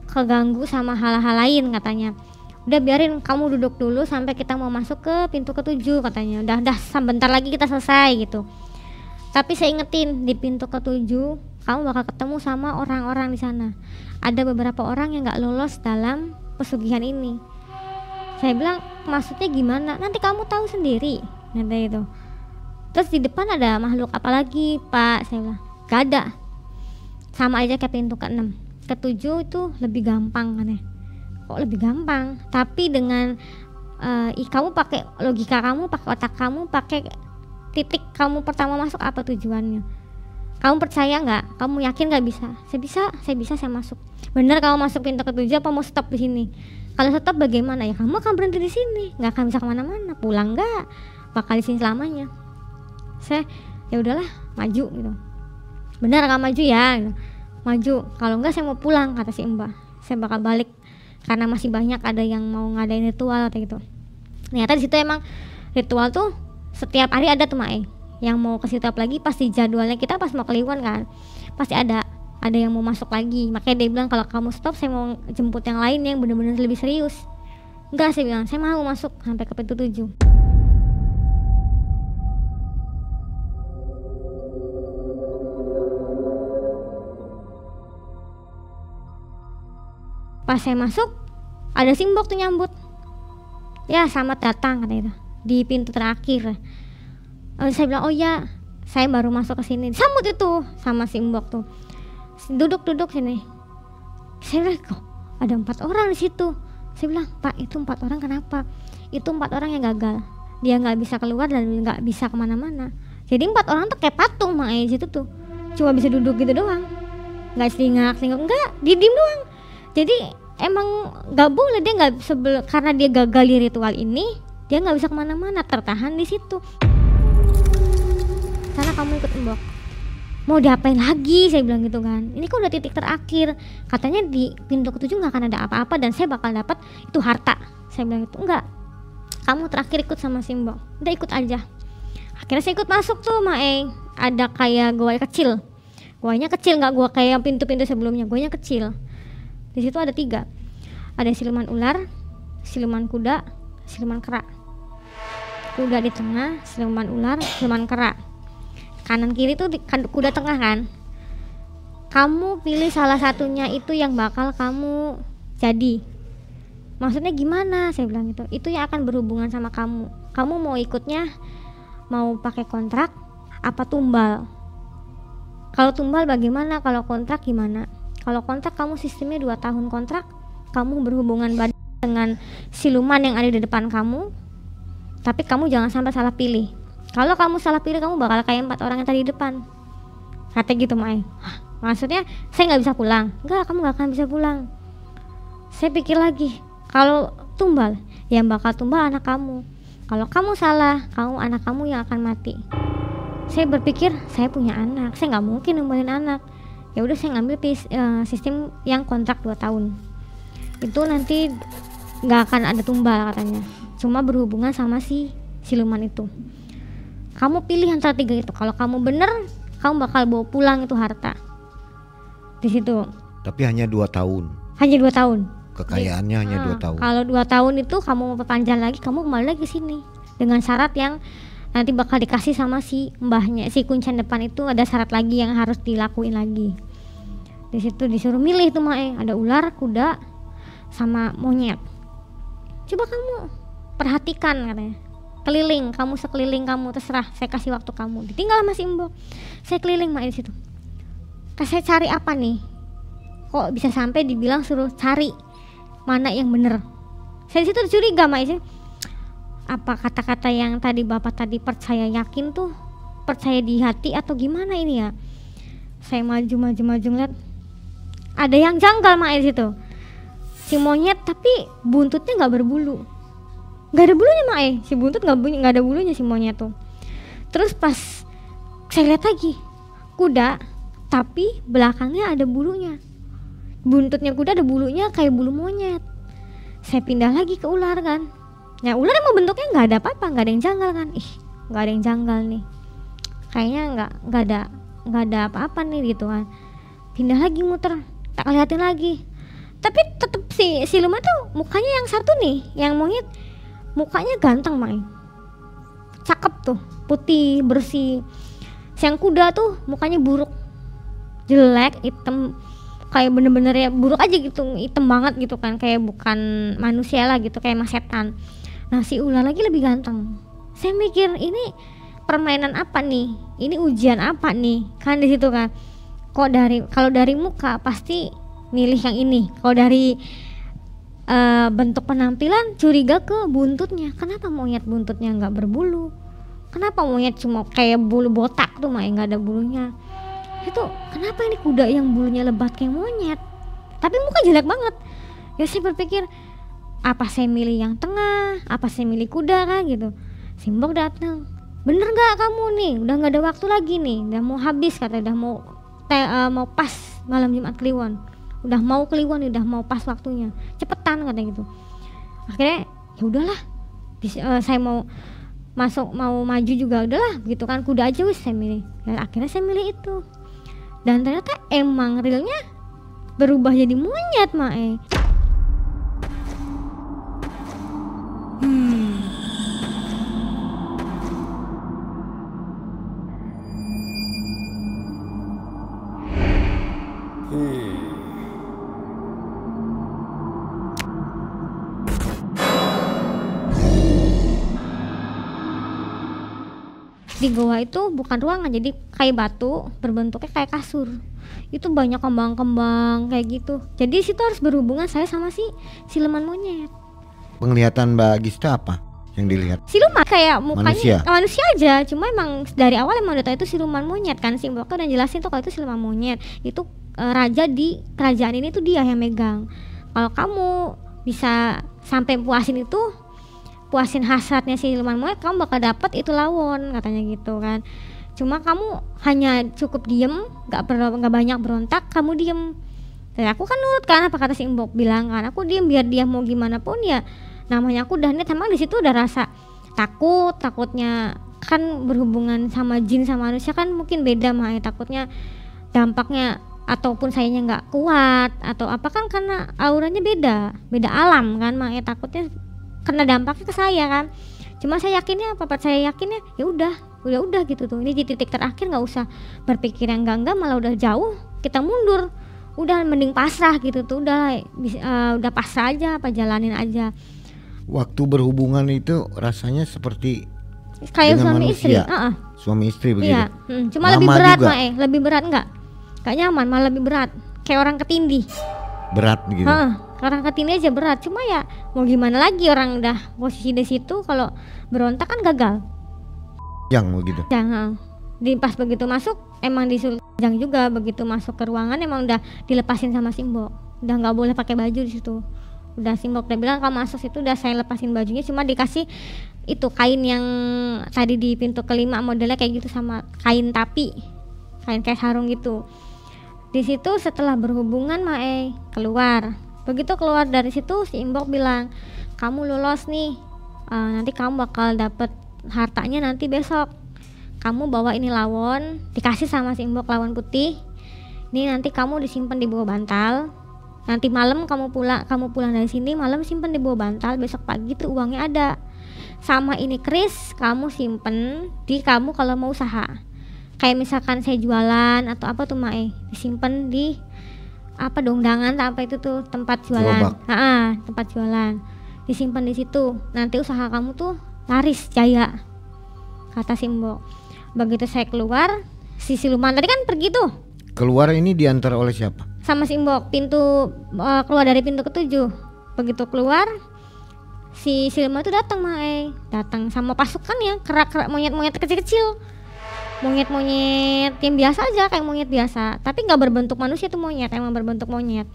keganggu sama hal-hal lain katanya. Udah biarin kamu duduk dulu sampai kita mau masuk ke pintu ke-7 katanya. Udah sebentar lagi kita selesai gitu. Tapi saya ingetin, di pintu ke-7 kamu bakal ketemu sama orang-orang di sana. Ada beberapa orang yang nggak lolos dalam pesugihan ini. Saya bilang, maksudnya gimana? Nanti kamu tahu sendiri. Nanti itu. Terus di depan ada makhluk apa lagi Pak? Saya bilang, gak ada. Sama aja kayak pintu ke-6. Ke-7 itu lebih gampang kan ya. Kok lebih gampang? Tapi dengan kamu pakai logika kamu, pakai otak kamu, pakai titik kamu pertama masuk, apa tujuannya? Kamu percaya nggak? Kamu yakin nggak bisa? Saya bisa, saya masuk. Bener kamu masuk pintu ke-7 apa mau stop di sini? Kalau stop bagaimana? Ya kamu akan berhenti di sini, nggak akan bisa kemana-mana. Pulang nggak? Bakal di sini selamanya. Saya ya udahlah, maju gitu. benar nggak maju ya? Maju, kalau enggak saya mau pulang, kata si Mbah. Saya bakal balik karena masih banyak ada yang mau ngadain ritual kayak gitu. Ternyata di situ emang ritual tuh setiap hari ada tuh Mae. Yang mau ke situ lagi pasti jadwalnya kita pas mau kliwon kan, pasti ada yang mau masuk lagi. Makanya dia bilang kalau kamu stop saya mau jemput yang lain yang benar-benar lebih serius. Enggak, saya bilang saya mau masuk sampai ke pintu 7. Pas saya masuk ada simbok tuh nyambut, ya selamat datang katanya itu di pintu terakhir. Saya bilang oh ya saya baru masuk ke sini, sambut itu sama simbok tuh, duduk sini. Saya bilang kok ada 4 orang di situ. Saya bilang Pak itu 4 orang kenapa? Itu 4 orang yang gagal, dia nggak bisa keluar dan nggak bisa kemana-mana. Jadi 4 orang tuh kayak patung Mae di situ tuh, cuma bisa duduk gitu doang, nggak selingak enggak, diem doang. Jadi emang nggak boleh, dia nggak karena dia gagal di ritual ini, dia nggak bisa kemana-mana, tertahan di situ. Karena kamu ikut Mbok, mau diapain lagi? Saya bilang gitu kan. Ini kok udah titik terakhir, katanya di pintu ke-7 nggak akan ada apa-apa dan saya bakal dapat itu harta. Saya bilang itu enggak, kamu terakhir ikut sama si Mbok, udah ikut aja. Akhirnya saya ikut masuk tuh Mae, ada kayak gua kecil, guanya kecil, nggak gua kayak pintu-pintu sebelumnya, guanya kecil. Di situ ada 3, ada siluman ular, siluman kuda, siluman kera. Kuda di tengah, siluman ular, siluman kera. Kanan kiri tuh kuda tengah kan. Kamu pilih salah satunya itu yang bakal kamu jadi. Maksudnya gimana? Saya bilang gitu. Itu yang akan berhubungan sama kamu. Kamu mau ikutnya, mau pakai kontrak, apa tumbal? Kalau tumbal bagaimana? Kalau kontrak gimana? Kalau kontrak kamu sistemnya 2 tahun kontrak, kamu berhubungan badan dengan siluman yang ada di depan kamu, tapi kamu jangan sampai salah pilih. Kalau kamu salah pilih kamu bakal kayak 4 orang yang tadi di depan. Kata gitu Mae. Maksudnya saya nggak bisa pulang? Enggak, kamu nggak akan bisa pulang. Saya pikir lagi, kalau tumbal, yang bakal tumbal anak kamu. Kalau kamu salah, anak kamu yang akan mati. Saya berpikir saya punya anak, saya nggak mungkin numbalin anak. Ya udah saya ngambil sistem yang kontrak 2 tahun. Itu nanti nggak akan ada tumbal katanya, cuma berhubungan sama si siluman itu. Kamu pilih antara 3 itu. Kalau kamu bener, kamu bakal bawa pulang itu harta. Di situ. Tapi hanya 2 tahun. Hanya 2 tahun. Kekayaannya hanya 2 tahun. Kalau 2 tahun itu kamu mau perpanjang lagi, kamu kembali lagi ke sini dengan syarat yang nanti bakal dikasih sama si mbahnya, si kuncen depan itu ada syarat lagi yang harus dilakuin lagi. Di situ disuruh milih tuh Mae, ada ular, kuda, sama monyet. Coba kamu perhatikan katanya. Keliling, kamu sekeliling kamu terserah, saya kasih waktu kamu. Ditinggal sama si Mbok. Saya keliling Mae di situ. Saya cari apa nih? Kok bisa sampai dibilang suruh cari mana yang bener? Saya di situ curiga Mae sih. Apa kata-kata yang tadi Bapak tadi percaya yakin tuh percaya di hati atau gimana ini ya? Saya maju ngeliat ada yang janggal Mae di situ. Si monyet tapi buntutnya nggak berbulu, nggak ada bulunya Mae. Si buntut nggak ada bulunya si monyet tuh. Terus pas saya lihat lagi kuda tapi belakangnya ada bulunya. Buntutnya kuda ada bulunya kayak bulu monyet. Saya pindah lagi ke ular kan. Ya ular emang bentuknya nggak ada apa-apa, nggak ada yang janggal kan. Nggak ada yang janggal nih. Kayaknya nggak ada apa-apa nih gitu kan. Pindah lagi muter, tak liatin lagi. Tapi tetep si siluman tuh mukanya yang satu nih, yang monyet mukanya ganteng Mae. Cakep tuh, putih, bersih. Yang kuda tuh mukanya buruk, jelek, hitam, kayak bener-bener ya buruk aja gitu, hitam banget gitu kan, kayak bukan manusia lah gitu, kayak mas setan. Nah si ular lagi lebih ganteng. Saya mikir ini permainan apa nih? Ini ujian apa nih? Kan di situ kan. Kalau dari muka pasti milih yang ini. Kalau dari bentuk penampilan curiga ke buntutnya. Kenapa monyet buntutnya nggak berbulu? Kenapa monyet cuma kayak bulu botak tuh Mae, nggak ada bulunya? Itu kenapa ini kuda yang bulunya lebat kayak monyet? Tapi muka jelek banget. Ya saya berpikir apa saya milih yang tengah, apa saya milih kuda kan gitu. Simbok datang, bener nggak kamu nih, udah nggak ada waktu lagi nih, udah mau habis kata, udah mau mau pas malam Jumat Kliwon, udah mau Kliwon, udah mau pas waktunya, cepetan katanya gitu. Akhirnya ya udahlah, saya mau masuk mau maju juga udahlah gitu kan, kuda aja wis saya milih. Dan akhirnya saya milih itu, dan ternyata emang realnya berubah jadi monyet Mae. Di goa itu bukan ruangan, jadi kayak batu berbentuknya kayak kasur. Itu banyak kembang-kembang kayak gitu. Jadi situ harus berhubungan saya sama si siluman monyet. Penglihatan Mbak Gista apa yang dilihat? Siluman kayak mukanya Manusia aja, cuma emang dari awal emang udah tahu itu siluman monyet kan. Si Mbok udah jelasin tuh kalau itu siluman monyet. Itu raja di kerajaan ini tuh dia yang megang. Kalau kamu bisa sampai puasin hasratnya si siluman monyet, kamu bakal dapat itu lawon katanya gitu kan. Cuma kamu hanya cukup diem, nggak banyak berontak, kamu diem. Dan aku kan nurut kan apa kata si Mbok bilang kan, aku diem biar dia mau gimana pun ya. Namanya aku udah niat, emang di situ udah rasa takutnya kan berhubungan sama jin sama manusia kan mungkin beda mah, takutnya dampaknya ataupun sayanya nggak kuat atau apa kan, karena auranya beda alam kan, makanya takutnya kena dampaknya ke saya kan. Cuma saya yakinnya ya udah gitu tuh, ini di titik terakhir, nggak usah berpikir yang enggak malah udah jauh kita mundur, udah mending pasrah gitu tuh, udah pasrah aja, apa jalanin aja. Waktu berhubungan itu rasanya seperti kayak suami istri. Suami istri begitu. Iya. Cuma lebih berat lebih berat enggak nyaman, malah lebih berat, kayak orang ketindih. Berat gitu. Orang ketindih aja berat, cuma ya mau gimana lagi, orang udah posisi di situ, kalau berontak kan gagal. Begitu. Jangan. Pas begitu masuk emang disuruh juga, begitu masuk ke ruangan emang udah dilepasin sama Simbok. Udah nggak boleh pakai baju di situ. Udah Simbok udah bilang kalau masuk situ udah saya lepasin bajunya, cuma dikasih itu kain yang tadi di pintu kelima modelnya kayak gitu, sama kain tapi kain kayak sarung gitu. Di situ setelah berhubungan Mae keluar. Begitu keluar dari situ si Imbok bilang, kamu lolos nih, nanti kamu bakal dapet hartanya nanti besok. Kamu bawa ini lawon, dikasih sama si Imbok lawon putih. Ini nanti kamu disimpan di bawah bantal. Nanti malam kamu pulang dari sini, malam simpen di bawah bantal, besok pagi tuh uangnya ada. Sama ini keris kamu simpen di kamu kalau mau usaha. Kayak misalkan saya jualan atau apa tuh Mae, disimpan di apa dongdangan apa itu tuh tempat jualan. Tempat jualan. Disimpan di situ. Nanti usaha kamu tuh laris jaya. Kata Simbok. Begitu saya keluar, si siluman tadi kan pergi tuh. Keluar ini diantar oleh siapa? Sama Simbok, keluar dari pintu ketujuh. Begitu keluar, si siluman itu datang Mae, datang sama pasukannya, kerak monyet-monyet kecil-kecil, monyet-monyet yang biasa aja, kayak monyet biasa, tapi nggak berbentuk manusia tuh monyet, emang berbentuk monyet.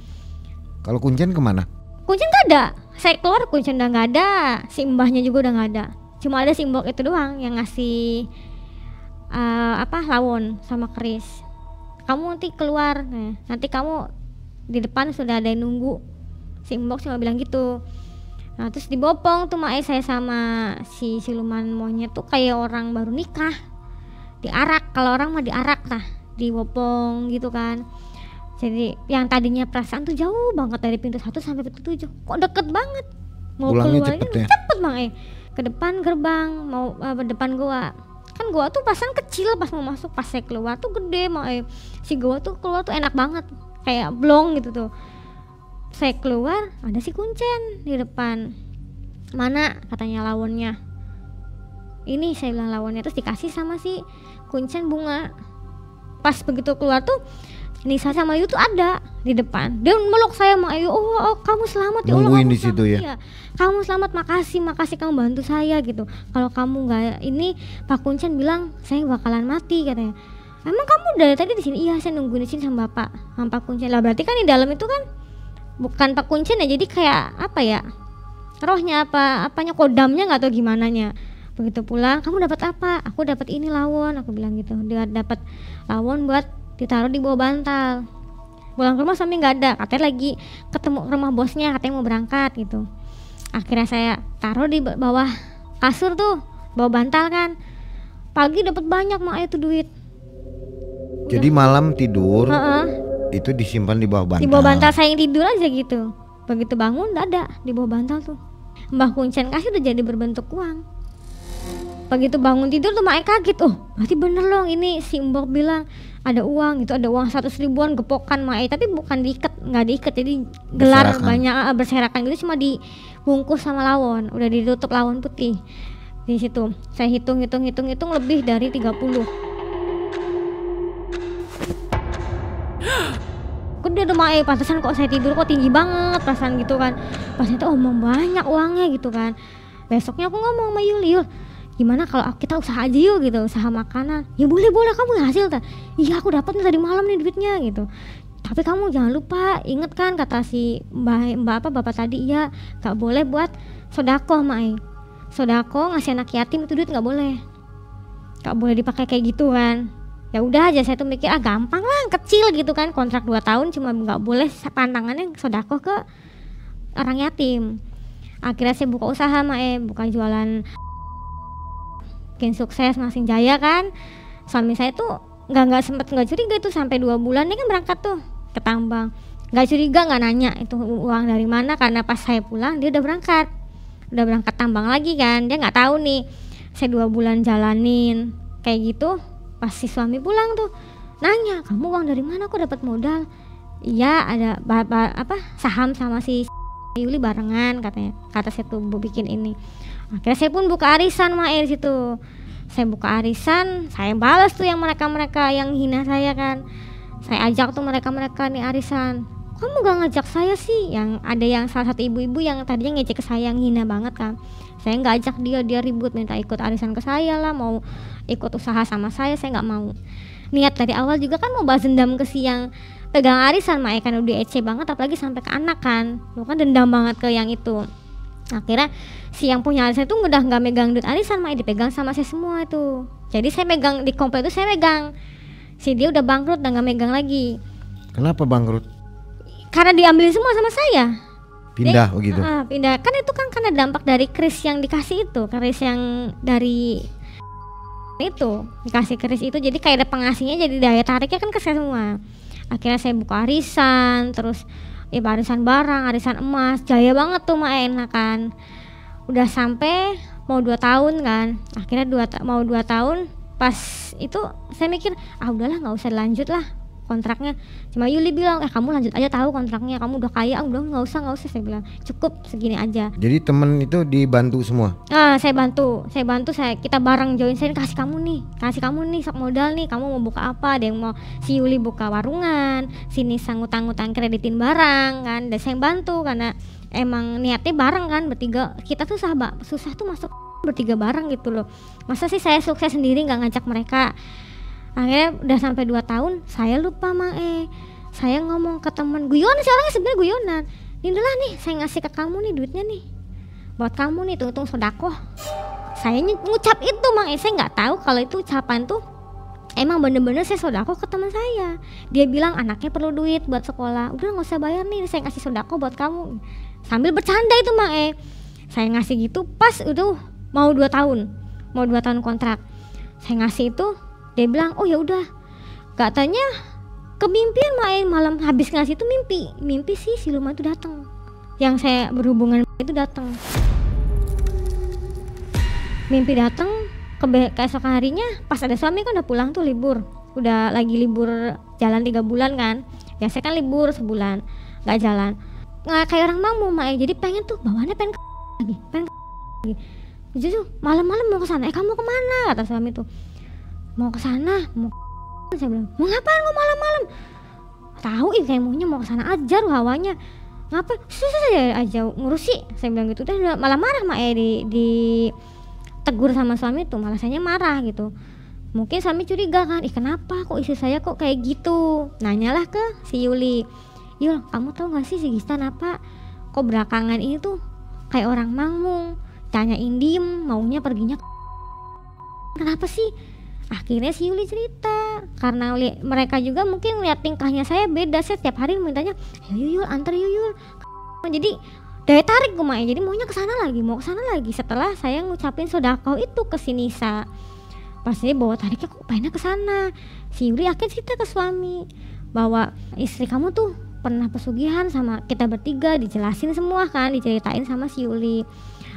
Kalau Kuncen kemana? Kuncen nggak ada, saya keluar Kuncen udah nggak ada, si mbahnya juga udah nggak ada, cuma ada Simbok itu doang yang ngasih lawon sama keris. Kamu nanti keluar, nanti kamu di depan sudah ada yang nunggu. Si Mbok cuma bilang gitu. Nah terus dibopong tuh Mae saya sama si siluman monyet tuh kayak orang baru nikah. Diarak, kalau orang mah diarak lah, dibopong gitu kan. Jadi yang tadinya perasaan tuh jauh banget dari pintu 1 sampai pintu 7, kok deket banget. Mau keluarnya cepet Mae. Ke depan gerbang, mau depan goa. Kan goa tuh pasan kecil, pas mau masuk, pas saya keluar tuh gede Mae. Si goa tuh keluar tuh enak banget, kayak blong gitu tuh. Saya keluar ada si Kuncen di depan. Mana katanya lawonnya? Ini saya bilang lawonnya, terus dikasih sama si Kuncen bunga. Pas begitu keluar tuh Nisa sama Ayu tuh ada di depan. Dia meluk saya sama Ayu, oh kamu selamat ya Allah. Nungguin di situ ya. Iya. Kamu selamat, makasih kamu bantu saya gitu. Kalau kamu nggak ini, Pak Kuncen bilang saya bakalan mati katanya. Emang kamu dari tadi di sini? Iya, saya nungguin di sini sama Bapak, sama Pak Kuncen. Lah berarti kan di dalam itu kan bukan Pak Kuncen ya, jadi kayak apa ya? Rohnya apanya kodamnya nggak tahu gimana nya. Begitu pulang, kamu dapat apa? Aku dapat ini lawon, aku bilang gitu. Dia dapat lawon buat ditaruh di bawah bantal. Pulang ke rumah suami nggak ada, katanya lagi ketemu rumah bosnya, katanya mau berangkat gitu. Akhirnya saya taruh di bawah kasur tuh, bawah bantal kan. Pagi dapat banyak mak itu duit. Jadi malam tidur itu disimpan di bawah bantal. Di bawah bantal saya yang tidur aja gitu. Begitu bangun nggak ada di bawah bantal tuh. Mbah kuncen kasih udah jadi berbentuk uang. Begitu bangun tidur tuh mak kaget, oh berarti bener loh ini si Mbok bilang ada uang, itu ada uang 100 ribuan gepokan mak, tapi bukan diikat, nggak diikat, jadi gelar banyak berserakan gitu, cuma dibungkus sama lawon, udah ditutup lawon putih. Di situ saya hitung lebih dari 30. Gede tuh mak, pantesan kok saya tidur kok tinggi banget perasaan gitu kan. Pas itu omong banyak uangnya gitu kan. Besoknya aku ngomong sama Yul, gimana kalau kita usaha aja yuk gitu, usaha makanan. Ya boleh kamu hasil tak? Iya aku dapat tadi malam nih duitnya gitu. Tapi kamu jangan lupa, inget kan kata si bapak tadi, ya gak boleh buat sodako mak. Sodako ngasih anak yatim itu duit gak boleh dipakai kayak gitu kan. Ya udah aja saya tuh mikir gampang lah, kecil gitu kan, kontrak 2 tahun cuma gak boleh pantangannya sodako ke orang yatim. Akhirnya saya buka usaha mak, buka jualan. Makin sukses, makin jaya kan. Suami saya tuh nggak curiga itu sampai 2 bulan dia kan berangkat tuh ke tambang. Nggak curiga, nggak nanya itu uang dari mana, karena pas saya pulang dia udah berangkat tambang lagi kan. Dia nggak tahu nih saya 2 bulan jalanin kayak gitu. Pas si suami pulang tuh nanya, kamu uang dari mana, kok dapat modal? Iya ada saham sama si Yuli barengan katanya. Kata saya tuh bikin ini. Akhirnya saya pun buka arisan di situ. Saya buka arisan, saya balas tuh yang mereka yang hina saya kan. Saya ajak tuh mereka nih arisan. Kamu gak ngajak saya sih? Yang ada yang salah satu ibu-ibu yang tadinya ngejek ke saya, yang hina banget kan. Saya nggak ajak dia ribut minta ikut arisan ke saya lah, mau ikut usaha sama saya nggak mau. Niat dari awal juga kan mau balas dendam ke si yang pegang arisan kan udah ece banget, apalagi sampai ke anak kan. Lu kan dendam banget ke yang itu. Akhirnya si yang punya arisan itu udah nggak megang duit arisan dipegang sama saya semua itu. Jadi saya megang di komplek itu, saya megang. Si dia udah bangkrut, udah nggak megang lagi. Kenapa bangkrut? Karena diambil semua sama saya. Pindah begitu. Pindah kan, itu kan karena dampak dari kris yang dikasih itu, kris yang dari itu dikasih kris itu, jadi kayak ada pengasihnya, jadi daya tariknya kan ke saya semua. Akhirnya saya buka arisan, terus arisan barang, arisan emas, jaya banget tuh enak kan. Udah sampai mau 2 tahun kan. Akhirnya mau 2 tahun, pas itu saya mikir udahlah nggak usah lanjut lah kontraknya. Cuma Yuli bilang kamu lanjut aja, tahu kontraknya kamu udah kaya, udah nggak usah saya bilang cukup segini aja. Jadi temen itu dibantu semua? Saya bantu kita bareng join, saya kasih kamu nih sok modal nih, kamu mau buka apa? Ada yang mau si Yuli buka warungan, sini sang utang kreditin barang kan, dan saya bantu karena emang niatnya bareng kan, bertiga kita tuh susah tuh masuk bertiga bareng gitu loh. Masa sih saya sukses sendiri nggak ngajak mereka. Akhirnya udah sampai 2 tahun, saya lupa saya ngomong ke teman guyonan sih, orangnya sebenarnya guyonan. Ini adalah nih, saya ngasih ke kamu nih duitnya nih, buat kamu nih, hitung sodako. Saya ngucap itu saya nggak tahu kalau itu ucapan tuh emang bener-bener saya sodako ke teman saya. Dia bilang anaknya perlu duit buat sekolah, udah nggak usah bayar nih, saya ngasih sodako buat kamu. Sambil bercanda itu saya ngasih gitu. Pas udah mau 2 tahun kontrak, saya ngasih itu. Dia bilang, oh ya udah. Katanya kemimpian malam habis ngasih itu mimpi sih si Luma itu datang. Yang saya berhubungan itu datang. Mimpi datang, keesokan harinya pas ada suami kan udah pulang tuh libur. Udah lagi libur jalan 3 bulan kan. Biasanya kan libur sebulan enggak jalan. Nggak kayak orang mau jadi pengen tuh bawaannya pengen lagi. Jadi tuh malam-malam mau ke sana. Kamu kemana? Kata suami tuh. Mau ke sana, saya bilang, mau ngapain kok malam-malam? Tahu kayak maunya mau ke sana aja hawanya. Ngapain? Susah aja ngurusi. Saya bilang gitu. Udah malah marah di tegur sama suami tuh, malah saya marah gitu. Mungkin suami curiga kan, kenapa kok istri saya kok kayak gitu? Nanyalah ke si Yuli. Yul, kamu tahu gak sih si Gistan apa? Kok belakangan ini tuh kayak orang mangmung, tanyain diem, maunya perginya. Kenapa sih? Akhirnya si Yuli cerita saya karena mereka juga mungkin lihat tingkahnya saya beda. Saya setiap hari mintanya yuk antar yuk. Jadi daya tarik gue Mae, jadi maunya kesana lagi. Setelah saya ngucapin sedekah itu ke si Nisa, pasti bawa tariknya kok pengennya kesana. Si Yuli akhirnya cerita ke suami bahwa istri kamu tuh pernah pesugihan sama kita bertiga, dijelasin semua kan, diceritain sama si Yuli.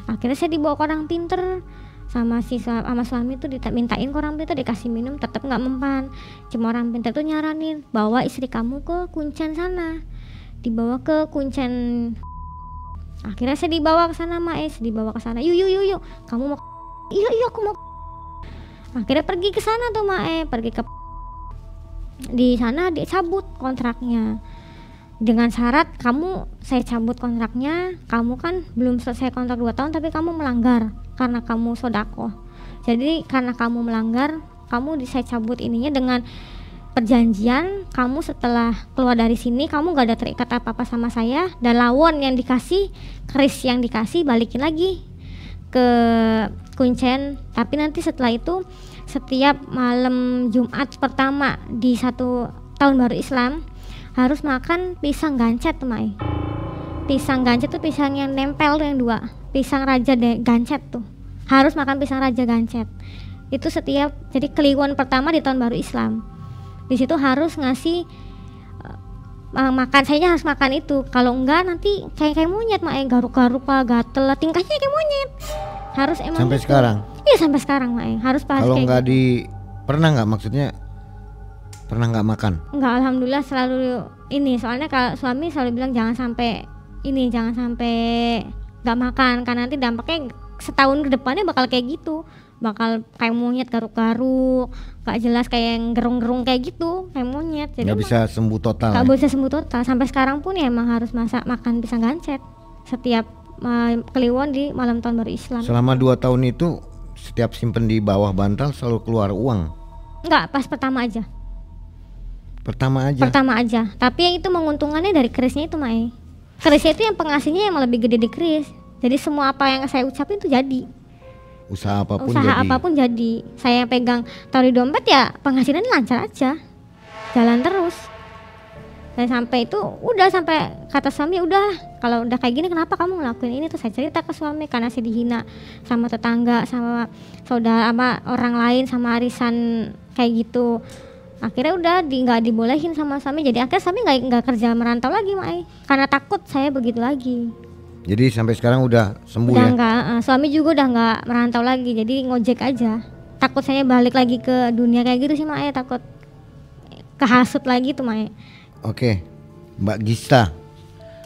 Akhirnya saya dibawa ke orang pinter sama suami tuh, mintain ke orang pinter, dikasih minum tetap nggak mempan. Cuma orang pinter tuh nyaranin bawa istri kamu ke Kuncen sana, dibawa ke Kuncen. Akhirnya saya dibawa ke sana dibawa ke sana. Yuk kamu mau? Iya aku mau. Akhirnya pergi ke sana tuh pergi ke di sana dicabut kontraknya dengan syarat saya cabut kontraknya, kamu kan belum selesai kontrak 2 tahun tapi kamu melanggar karena kamu sodako. Jadi karena kamu melanggar, saya cabut ininya dengan perjanjian kamu setelah keluar dari sini kamu gak ada terikat apa-apa sama saya, dan lawon yang dikasih, keris yang dikasih balikin lagi ke Kuncen. Tapi nanti setelah itu setiap malam Jumat pertama di 1 tahun baru Islam harus makan pisang gancet tuh Mai. Pisang gancet tuh pisang yang nempel tuh yang 2, pisang raja gancet tuh harus makan pisang raja gancet itu setiap, jadi kliwon pertama di tahun baru Islam. Di situ harus ngasih makan, sayanya harus makan itu. Kalau enggak nanti kayak monyet garuk-garuk gatel, tingkahnya kayak monyet. Harus emang sampai gitu. Sekarang? Iya sampai sekarang harus pas. Kalau kayak enggak gitu. Pernah nggak, maksudnya pernah nggak makan? Enggak, alhamdulillah selalu ini, soalnya kalau suami selalu bilang jangan sampai nggak makan karena nanti dampaknya setahun ke depannya bakal kayak gitu, bakal kayak monyet garuk-garuk, gak jelas kayak yang gerung-gerung kayak gitu, kayak monyet. Jadi nggak bisa sembuh total. Gak bisa sembuh total. Sampai sekarang pun ya emang harus makan pisang gancet setiap kliwon di malam tahun baru Islam. Selama 2 tahun itu setiap simpen di bawah bantal selalu keluar uang? Enggak, pas pertama aja. Pertama aja. Tapi yang itu menguntungannya dari kerisnya itu Kerisnya itu yang pengasihnya yang lebih gede di keris. Jadi semua apa yang saya ucapin itu jadi. Usaha apapun jadi. Saya yang pegang taruh di dompet ya penghasilannya lancar aja, jalan terus. Dan sampai itu sampai kata suami udah, kalau udah kayak gini kenapa kamu ngelakuin ini. Terus saya cerita ke suami karena saya dihina sama tetangga, sama saudara, sama orang lain, sama arisan kayak gitu. Akhirnya udah nggak dibolehin sama suami. Jadi akhirnya suami nggak kerja merantau lagi karena takut saya begitu lagi. Jadi sampai sekarang udah sembuh udah ya? Enggak, suami juga udah nggak merantau lagi, jadi ngojek aja. Takut saya balik lagi ke dunia kayak gitu sih takut kehasut lagi tuh Oke, Mbak Gista.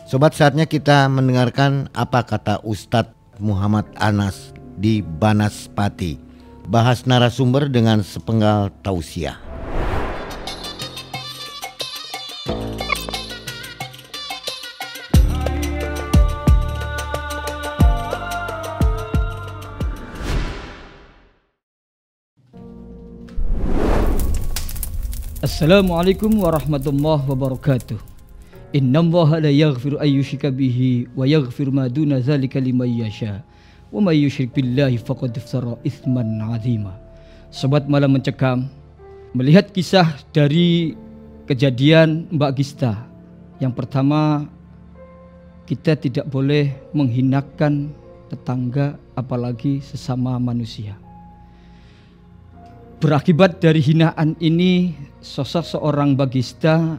Sobat, saatnya kita mendengarkan apa kata Ustadz Muhammad Anas di Banaspati. Bahas narasumber dengan sepenggal tausiah. Assalamualaikum warahmatullahi wabarakatuh. Innallaha la yaghfiru an yushrika bihi wa yaghfiru ma duna dzalika liman yasha. Wa may yusyrik billahi faqad iftara itsman 'azima. Sobat Malam Mencekam, melihat kisah dari kejadian Mbak Gista. Yang pertama, kita tidak boleh menghinakan tetangga apalagi sesama manusia. Berakibat dari hinaan ini, sosok seorang Mbak Gista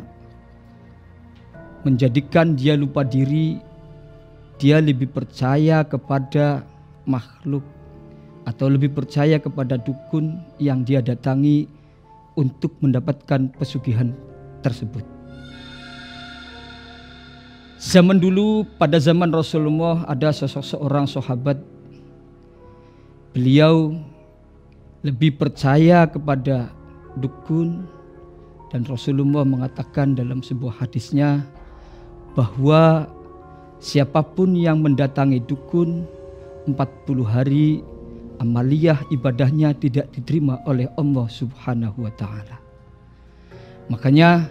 menjadikan dia lupa diri. Dia lebih percaya kepada makhluk atau lebih percaya kepada dukun yang dia datangi untuk mendapatkan pesugihan tersebut. Zaman dulu, pada zaman Rasulullah, ada sosok seorang sahabat. Beliau lebih percaya kepada dukun, dan Rasulullah mengatakan dalam sebuah hadisnya bahwa siapapun yang mendatangi dukun 40 hari amaliyah ibadahnya tidak diterima oleh Allah Subhanahu wa taala. Makanya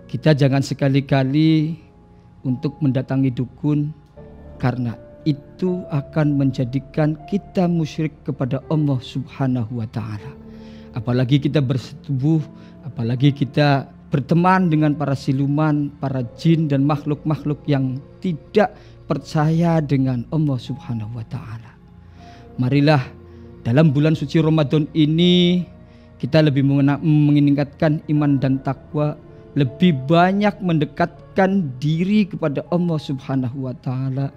kita jangan sekali-kali untuk mendatangi dukun, karena itu akan menjadikan kita musyrik kepada Allah Subhanahu wa taala. Apalagi kita bersetubuh, apalagi kita berteman dengan para siluman, para jin dan makhluk-makhluk yang tidak percaya dengan Allah Subhanahu wa taala. Marilah dalam bulan suci Ramadan ini kita lebih meningkatkan iman dan takwa, lebih banyak mendekatkan diri kepada Allah Subhanahu wa taala.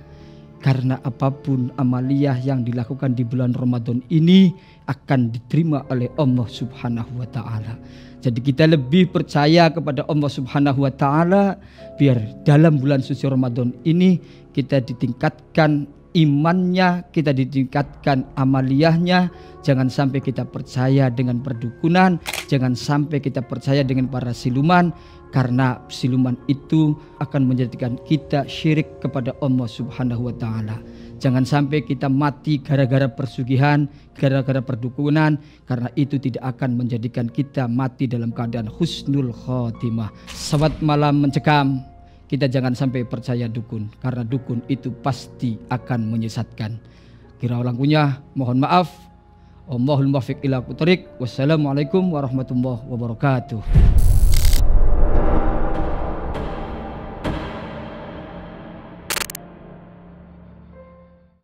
Karena apapun amaliyah yang dilakukan di bulan Ramadan ini akan diterima oleh Allah Subhanahu wa taala. Jadi kita lebih percaya kepada Allah Subhanahu wa taala, biar dalam bulan suci Ramadan ini kita ditingkatkan imannya, kita ditingkatkan amaliyahnya. Jangan sampai kita percaya dengan perdukunan, jangan sampai kita percaya dengan para siluman, karena siluman itu akan menjadikan kita syirik kepada Allah Subhanahu wa taala. Jangan sampai kita mati gara-gara persugihan, gara-gara perdukunan, karena itu tidak akan menjadikan kita mati dalam keadaan husnul khotimah. Sahabat malam mencekam, kita jangan sampai percaya dukun, karena dukun itu pasti akan menyesatkan. Kira ulang punya, mohon maaf. Allahul muwaffiq ila aqwamit thoriq. Wassalamualaikum warahmatullahi wabarakatuh.